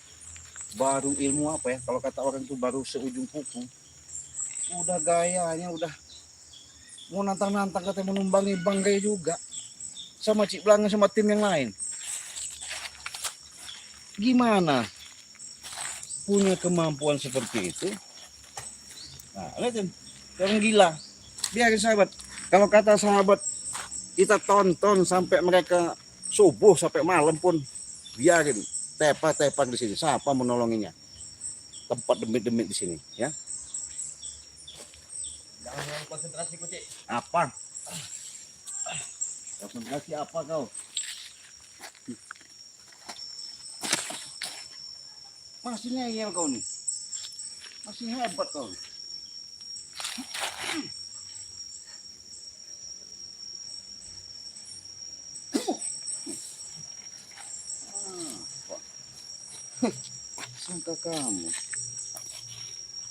Baru ilmu apa ya? Kalau kata orang itu baru seujung kuku. Udah gayanya udah mau nantang-nantang katanya menumbangi Banggai juga. Sama Cik Blanga sama tim yang lain. Gimana punya kemampuan seperti itu? Nah, lihat orang gila. Biarin sahabat. Kalau kata sahabat kita tonton sampai mereka subuh sampai malam pun biarin. Tepak-tepak di sini. Siapa menolonginya? Tempat demit-demit di sini, ya. Jangan terlalu konsentrasi kok, Cik. Apa? Konsentrasi apa kau? Masih ngeyel kau nih. Masih hebat kau. Sangka kamu.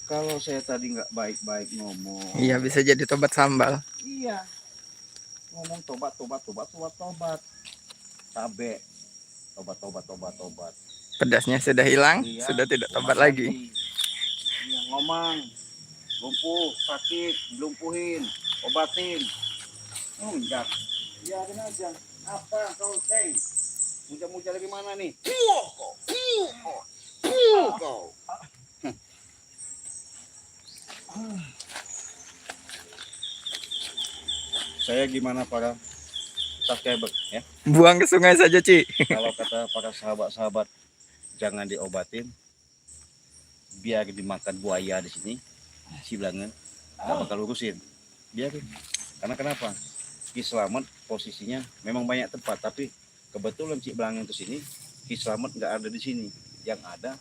Kalau saya tadi nggak baik-baik ngomong. Iya, bisa jadi tobat sambal. Iya. Ngomong tobat. Cabe. Tobat. Pedasnya sudah hilang, Iya, sudah tidak tobat lagi. Iya, ngomong. Lumpuh, sakit, dilumpuhin, obatin. Enggak. Biarin aja. Apa kau, Teng? Muja-muja dari mana nih? Kau. Saya gimana para subscriber, ya? Buang ke sungai saja, Ci. Kalau kata para sahabat-sahabat, jangan diobatin, biar dimakan buaya di sini, si Blanga nggak bakal urusin, biarin. Karena kenapa? Ki Slamet posisinya memang banyak tempat, tapi kebetulan Cik Blanga itu sini, Ki Slamet nggak ada di sini. Yang ada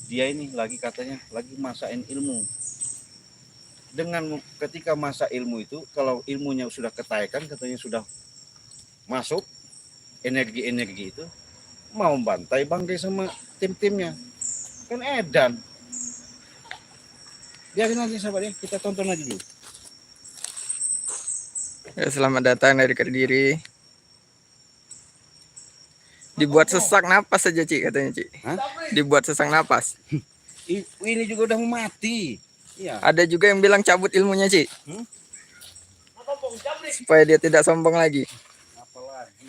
dia ini lagi katanya lagi masain ilmu. Dengan ketika masa ilmu itu, kalau ilmunya sudah ketaikan, katanya sudah masuk energi-energi itu, mau bantai Banggai sama tim-timnya kan edan. Biarin aja sahabat ya, kita tonton aja dulu. Ya, selamat datang dari Kediri. Dibuat sesak napas saja, Ci, katanya, Ci. Hah? Dibuat sesak napas. Ini juga udah mau mati. Iya. Ada juga yang bilang cabut ilmunya, Ci. Supaya dia tidak sombong lagi. Apalagi?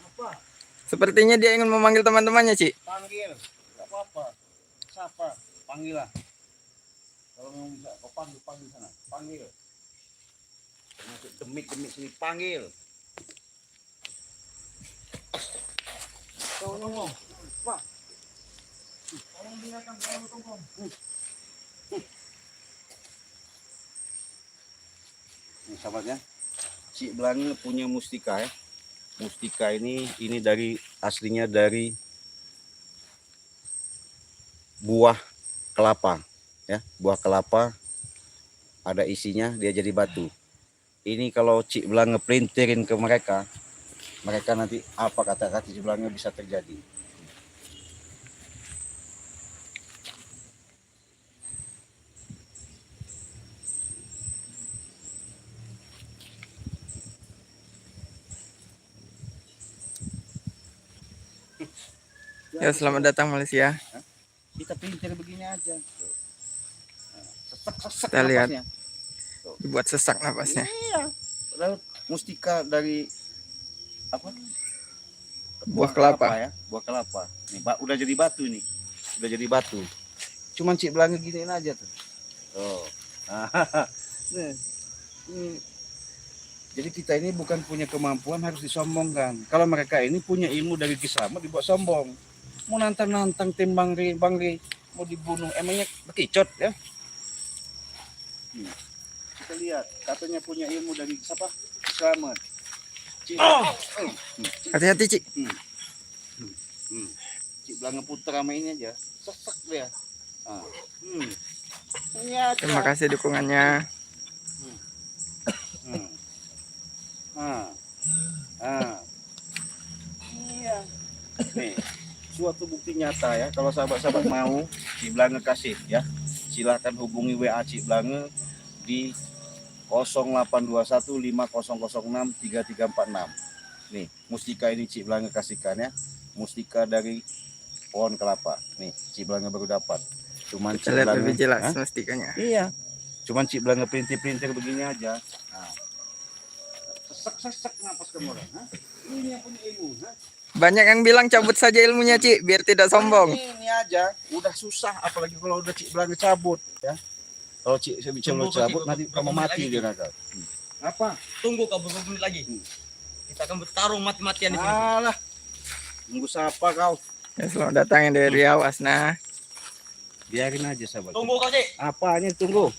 Apa? Sepertinya dia ingin memanggil teman-temannya, Ci. Panggil. Gak apa-apa. Siapa? Panggil lah. Kalau mau bisa, kau panggil sana. Panggil. Masuk demit sini, panggil. Kau ngomong. Apa? Tolong dengarkan, tolong. Ini sahabatnya, Cik Blanga punya mustika ya. Mustika ini dari aslinya dari buah kelapa ya. Buah kelapa ada isinya, dia jadi batu. Ini kalau Cik Blanga printerin ke mereka nanti apa kata-kata Cik Blanga bisa terjadi. Ya, selamat datang Malaysia. Kita printer begini aja. Sesak Kita lihat. napasnya. Dibuat sesak napasnya. Iya. Padahal mustika dari apa? Buah kelapa. Ya, buah kelapa. Nih, udah jadi batu nih. Udah jadi batu. Cuman Cik Blanga giniin aja tuh. Tuh. Nih. Jadi kita ini bukan punya kemampuan harus disombongkan. Kalau mereka ini punya ilmu dari Ki Slamet dibuat sombong. Mau nantang-nantang tim Bang Ri mau dibunuh. Emangnya bekicot ya? Kita lihat, katanya punya ilmu dari siapa? Selamat. Cik. Hati-hati, Ci. Cik Belanga putra sama ini aja. Sesek dia. Ah. Ini aja. Terima kasih dukungannya. Iya. Nih, suatu bukti nyata ya. Kalau sahabat-sahabat mau, Cik Belanga kasih ya. Silahkan hubungi WA Cik Belanga di 082150063346. Nih, mustika ini Cik Belanga kasihkan ya. Mustika dari pohon kelapa. Nih, Cik Belanga baru dapat. Cuman Kita Cik lihat Belanga, lebih jelas hah? mustikanya. Iya. Cuman Cik Belanga pelintir-pelintir begini aja. Nah. Sesek-sesek napas kamu orang, ha? Ini yang punya ilmu, ha? Banyak yang bilang cabut saja ilmunya, Ci, biar tidak sombong. Ini aja, udah susah apalagi kalau udah Cik Belanga cabut ya. Kalau Cik Belanga cabut nanti kamu mati dia nakal. Apa? Tunggu kau beberapa menit lagi. Kita akan bertarung mati-matian di sini. Alah. Nunggu siapa kau? Ya, selamat datang yang dari Riau, Asna. Biarin aja sahabat. Tunggu kau, Cik. Apanya tunggu?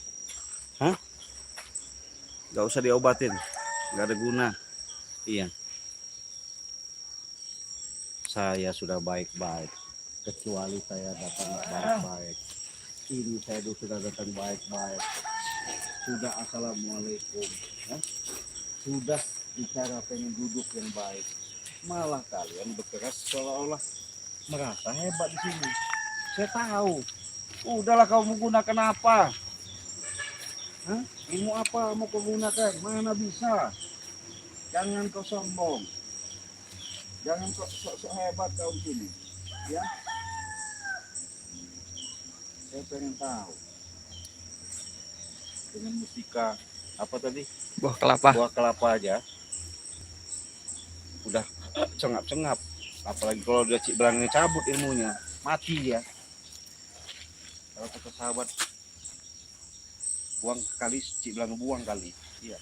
Hah? Gak usah diobatin. Gak ada guna. Iya. Saya sudah baik-baik. Kecuali saya datang baik-baik. Ini saya sudah datang baik-baik. Sudah assalamualaikum. Hah? Sudah bicara pengen duduk yang baik. Malah kalian berkeras seolah-olah merasa hebat di sini. Saya tahu. Udahlah kau menggunakan apa? Hah? Ilmu apa mau kau gunakan? Mana bisa? Jangan kau sombong. Jangan sok hebat kau di sini. Ya. Saya pengen tahu. Dengan mustika apa tadi? Buah kelapa. Buah kelapa aja. Udah cengap-cengap. Apalagi kalau udah Cik Belanga cabut ilmunya, mati dia. Kalau kata sahabat buang kali, Cik Belanga buang kali. Iya.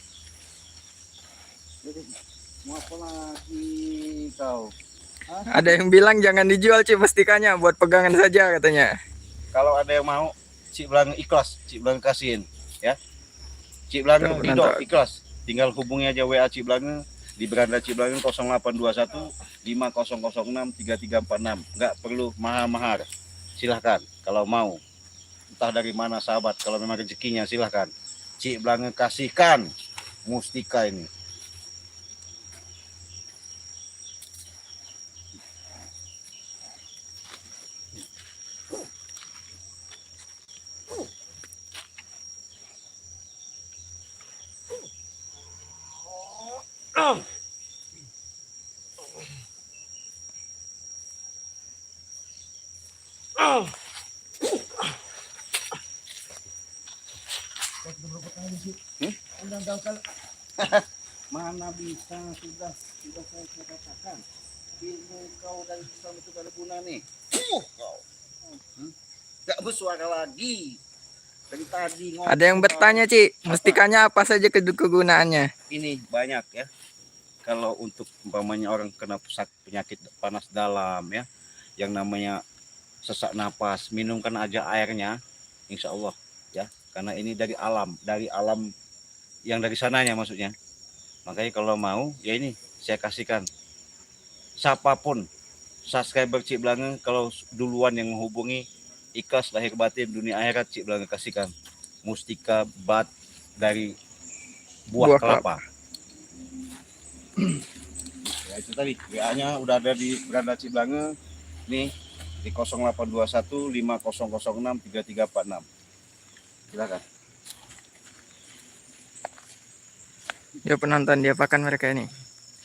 Jadi mau apa lagi kau? Hah? Ada yang bilang jangan dijual, Ci, mustikanya, buat pegangan saja katanya. Kalau ada yang mau, Cik Belanga ikhlas, Cik Belanga kasihin, ya. Cik Belanga Tuh, ridho, mantap. ikhlas. Tinggal hubungi aja WA Cik Belanga di beranda Cik Belanga 0821 5006 3346. Enggak perlu mahal-mahal. Silahkan kalau mau. Entah dari mana sahabat, kalau memang rezekinya silahkan. Cik Belanga kasihkan mustika ini. Mana bisa, sudah saya katakan. Ilmu kau dan Islam itu gak ada guna nih. Kau. Gak bersuara lagi. Dari tadi ngomong. Ada yang bertanya, Ci, mustikanya apa saja kegunaannya? Ini banyak ya. Kalau untuk umpamanya orang kena penyakit panas dalam ya, yang namanya sesak napas, minumkan aja airnya, insya Allah ya. Karena ini dari alam yang dari sananya maksudnya. Makanya kalau mau, ya ini saya kasihkan. Siapapun subscriber Cik Belanga, kalau duluan yang menghubungi, ikhlas lahir batin dunia akhirat, Cik Belanga kasihkan mustika bat dari buah kelapa. Ya itu tadi, WA-nya udah ada di beranda Cik Belanga. Nih di 0821 5006 3346. Silakan. Ya penonton, diapakan mereka ini?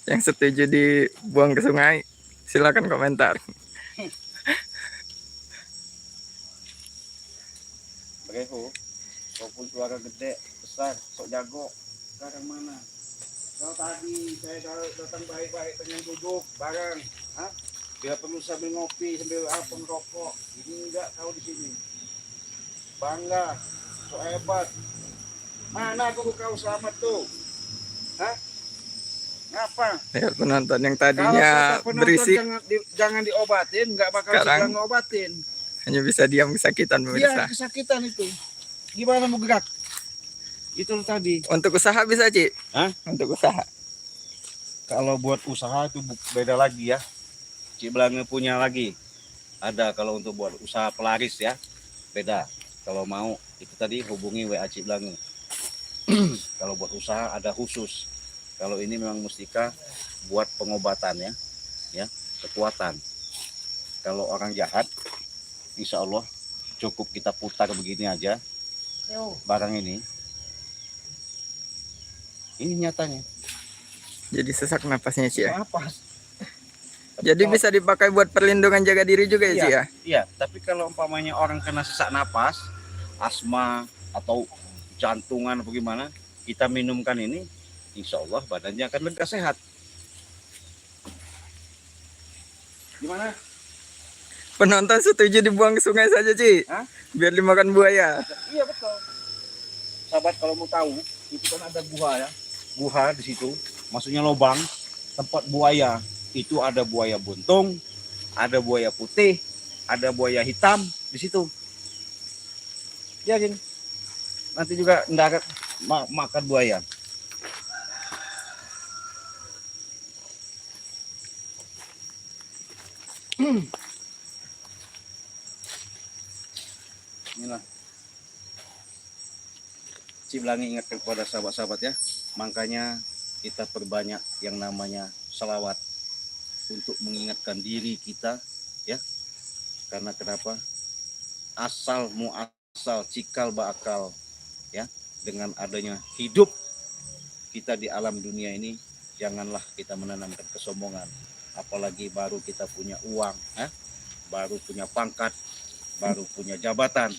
Yang setuju dibuang ke sungai, silakan komentar. Bereho, walaupun suara gede, besar, sok jago. Sekarang mana? Kalau tadi saya datang baik-baik pengen duduk bareng, hah? Bila perlu sambil ngopi, sambil apa merokok. Ini enggak tahu di sini. Bangga, sok hebat. Mana guru kau selamat tuh? Hah? Ngapa? Lihat penonton yang Kalau tadinya kata penonton berisik jangan diobatin, nggak bakal Sekarang Ciblang ngobatin. hanya bisa diam kesakitan Dia pemirsa. kesakitan itu. Gimana mau gerak? Itu tadi. Untuk usaha bisa, Ci? Hah? Untuk usaha. Kalau buat usaha itu beda lagi ya. Ciblang punya lagi. Ada kalau untuk buat usaha pelaris ya. Beda. Kalau mau itu tadi hubungi WA Ciblang. Kalau buat usaha ada khusus. Kalau ini memang mustika buat pengobatan ya, kekuatan. Kalau orang jahat, insya Allah cukup kita putar begini aja barang ini. Ini nyatanya. Jadi sesak napasnya, Ci ya. Napas. Jadi bisa dipakai buat perlindungan jaga diri juga ya, Ci ya. Iya, tapi kalau umpamanya orang kena sesak napas, asma atau jantungan atau gimana, kita minumkan ini, insya Allah badannya akan lega sehat. Gimana? Penonton setuju dibuang ke sungai saja, Ci. Hah? Biar dimakan buaya. Iya betul. Sahabat kalau mau tahu, itu kan ada gua ya. Gua di situ, maksudnya lubang tempat buaya. Itu ada buaya buntung, ada buaya putih, ada buaya hitam di situ. Yakin? Nanti juga ndak makan buaya. Inilah. Ciblang ingat kepada sahabat-sahabat ya. Makanya kita perbanyak yang namanya selawat untuk mengingatkan diri kita ya. Karena kenapa? Asal muasal cikal bakal ya, dengan adanya hidup kita di alam dunia ini, janganlah kita menanamkan kesombongan. Apalagi baru kita punya uang ya, baru punya pangkat, baru punya jabatan,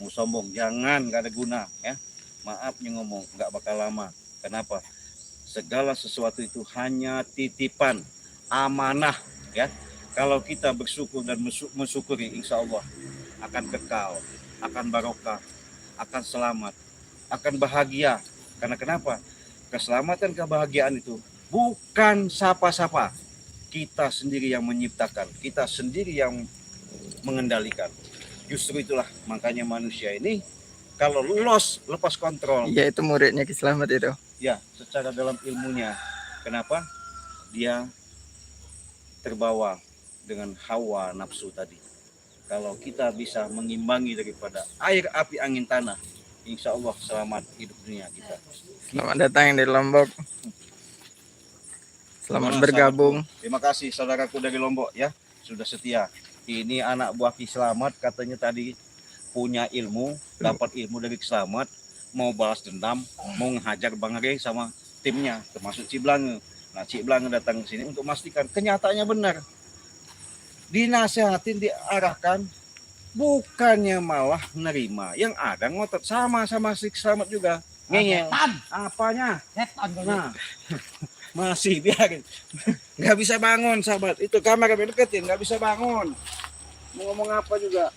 mau sombong jangan, nggak ada guna ya. Maaf nih ngomong, nggak bakal lama. Kenapa? Segala sesuatu itu hanya titipan, amanah ya. Kalau kita bersyukur dan mensyukuri, insya Allah akan kekal, akan barokah, akan selamat, akan bahagia. Karena kenapa? Keselamatan, kebahagiaan itu bukan siapa-siapa. Kita sendiri yang menciptakan, kita sendiri yang mengendalikan. Justru itulah makanya manusia ini kalau lepas kontrol, Iya, itu muridnya Ki Slamet itu. ya secara dalam ilmunya, kenapa dia terbawa dengan hawa nafsu tadi. Kalau kita bisa mengimbangi daripada air, api, angin, tanah, insya Allah selamat hidup dunia kita. Selamat datang dari Lombok. Selamat Gimana, bergabung. sahabatku? Terima kasih saudaraku dari Lombok ya, sudah setia. Ini anak buah Ki Slamet, katanya tadi punya ilmu, dapat ilmu dari Ki Slamet, mau balas dendam, mau menghajar Bang Rey sama timnya, termasuk Ciblang. Nah, Ciblang datang ke sini untuk memastikan kenyataannya benar. Dinasehatin, diarahkan, bukannya malah nerima. Yang ada ngotot sama si Ki Slamet juga. Ngeyel. Apanya? Nah, masih biarin. Nggak bisa bangun sahabat. Itu kamera deketin, nggak bisa bangun. Mau ngomong apa juga.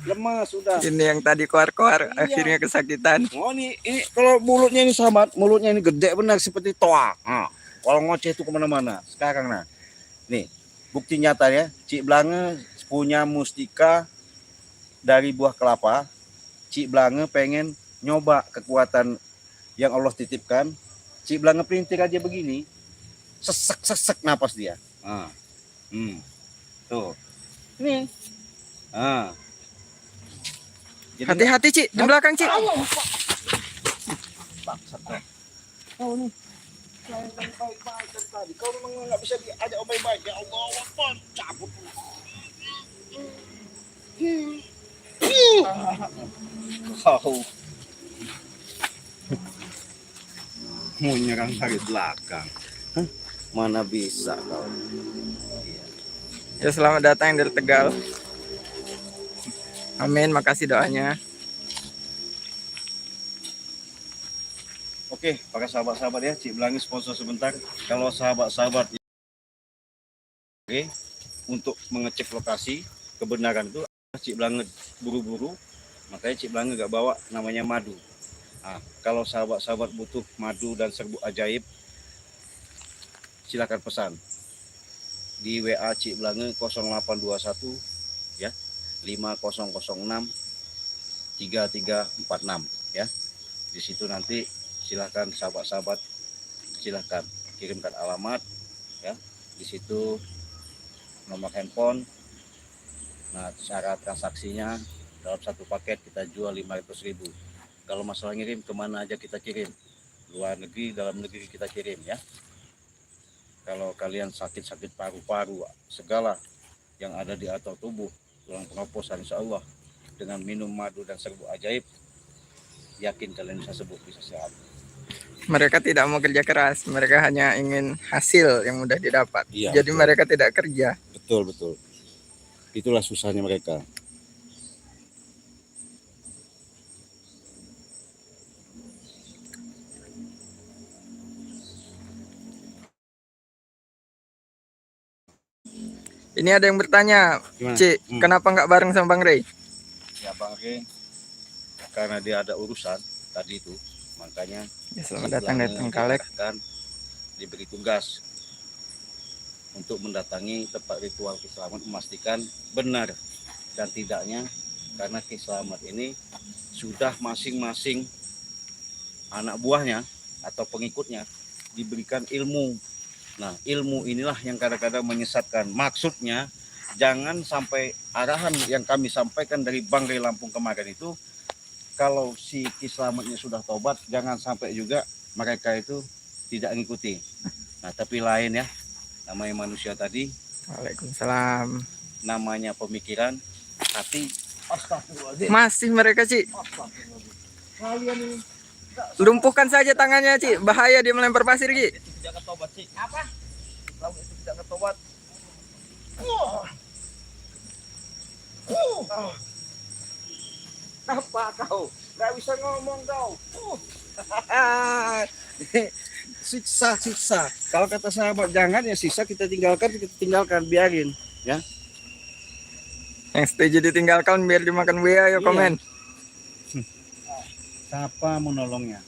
Lemas sudah. Ini yang tadi koar-koar, Iya. akhirnya kesakitan. Oh ini kalau mulutnya ini sahabat, mulutnya ini gede benar seperti toa. Nah, kalau ngoceh itu kemana-mana. Sekarang nah, nih bukti nyata ya. Ciblang punya mustika dari buah kelapa. Ciblang pengen nyoba kekuatan yang Allah titipkan. Ciblang perintir aja begini, sesek napas dia. Nah, tuh, nih. Nah. Jadi Hati-hati, Ci, di belakang, Ci. bangsat kau. Kau nih selain kan baik-baik dari tadi, kau memang nggak bisa diajak baik-baik. Ya Allah, Akbar, cabut. Kau mau nyerang dari belakang. Hah? Mana bisa kau? Ya, selamat datang dari Tegal. Amin, makasih doanya. Oke, para sahabat-sahabat ya, Ciblang sponsor sebentar. Kalau sahabat-sahabat oke, untuk mengecek lokasi kebenaran itu, Ciblang buru-buru, makanya Ciblang nggak bawa namanya madu. Nah, kalau sahabat-sahabat butuh madu dan serbuk ajaib, silakan pesan di WA Cik Blange 0821 ya 5006 3346 ya. Di situ nanti silakan sahabat-sahabat silakan kirimkan alamat ya. Di situ nomor handphone. Nah, syarat transaksinya dalam satu paket kita jual 500.000. Kalau masalah ngirim kemana aja kita kirim. Luar negeri, dalam negeri kita kirim ya. Kalau kalian sakit-sakit paru-paru, segala yang ada di atas tubuh, tulang pengoposan, insya Allah dengan minum madu dan serbuk ajaib, yakin kalian bisa sembuh, bisa sehat. Mereka tidak mau kerja keras, mereka hanya ingin hasil yang mudah didapat. Iya, Jadi betul. mereka tidak kerja. Betul. Itulah susahnya mereka. Ini ada yang bertanya, Gimana? Cik, kenapa nggak bareng sama Bang Rey? Ya Bang Rey, karena dia ada urusan tadi itu, makanya Ya, selamat datang dari Trenggalek. Diberi tugas untuk mendatangi tempat ritual Ki Slamet, memastikan benar dan tidaknya, karena Ki Slamet ini sudah masing-masing anak buahnya atau pengikutnya diberikan ilmu. Nah, ilmu inilah yang kadang-kadang menyesatkan. Maksudnya jangan sampai arahan yang kami sampaikan dari Bang Rey Lampung kemarin itu, kalau si Ki Slametnya sudah tobat, jangan sampai juga mereka itu tidak mengikuti. Nah, tapi lain ya, namanya manusia tadi, Waalaikumsalam. namanya pemikiran, hati. Astagfirullahaladzim. Masih mereka, Cik. Kalian ini Lumpuhkan saja tangannya, Cik. Bahaya dia melempar pasir, Cik. Itu tidak ketobat sih. Apa? Islam itu tidak ketobat. Apa kau? Gak bisa ngomong kau. siksa. Kalau kata sahabat jangan ya siksa, kita tinggalkan, biarin ya. Yang setuju ditinggalkan biar dimakan buaya, ayo Iya. komen. Siapa menolongnya?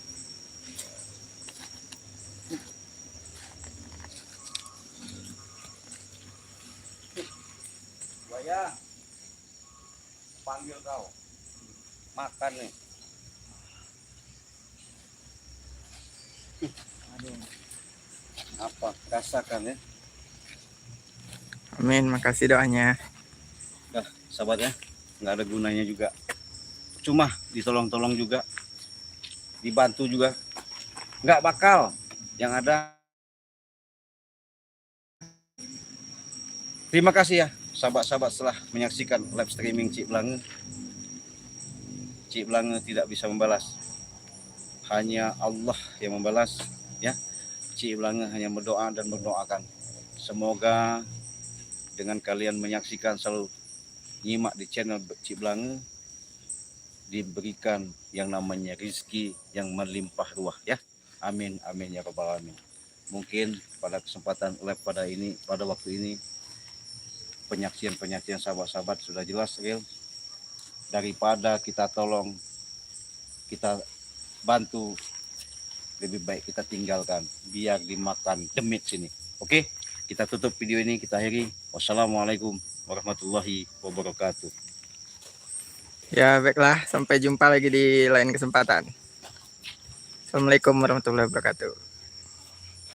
Buaya, panggil kau. Makan nih. Apa? Rasakan ya. Amin, makasih doanya. Dah, sahabat ya. Nggak ada gunanya juga. Cuma ditolong-tolong juga. Dibantu juga. Nggak bakal. Yang ada. Terima kasih ya sahabat-sahabat setelah menyaksikan live streaming Cik Blange. Cik Blange tidak bisa membalas. Hanya Allah yang membalas ya. Cik Blange hanya berdoa dan mendoakan. Semoga dengan kalian menyaksikan selalu nyimak di channel Cik Blange diberikan yang namanya rezeki yang melimpah ruah ya. Amin amin ya rabbal alamin. Mungkin pada kesempatan live pada waktu ini penyaksian sahabat-sahabat sudah jelas real. Daripada kita tolong, kita bantu, lebih baik kita tinggalkan biar dimakan demit sini. Oke, kita tutup video ini, kita akhiri. Wassalamualaikum warahmatullahi wabarakatuh. Ya, baiklah, sampai jumpa lagi di lain kesempatan. Assalamualaikum warahmatullahi wabarakatuh.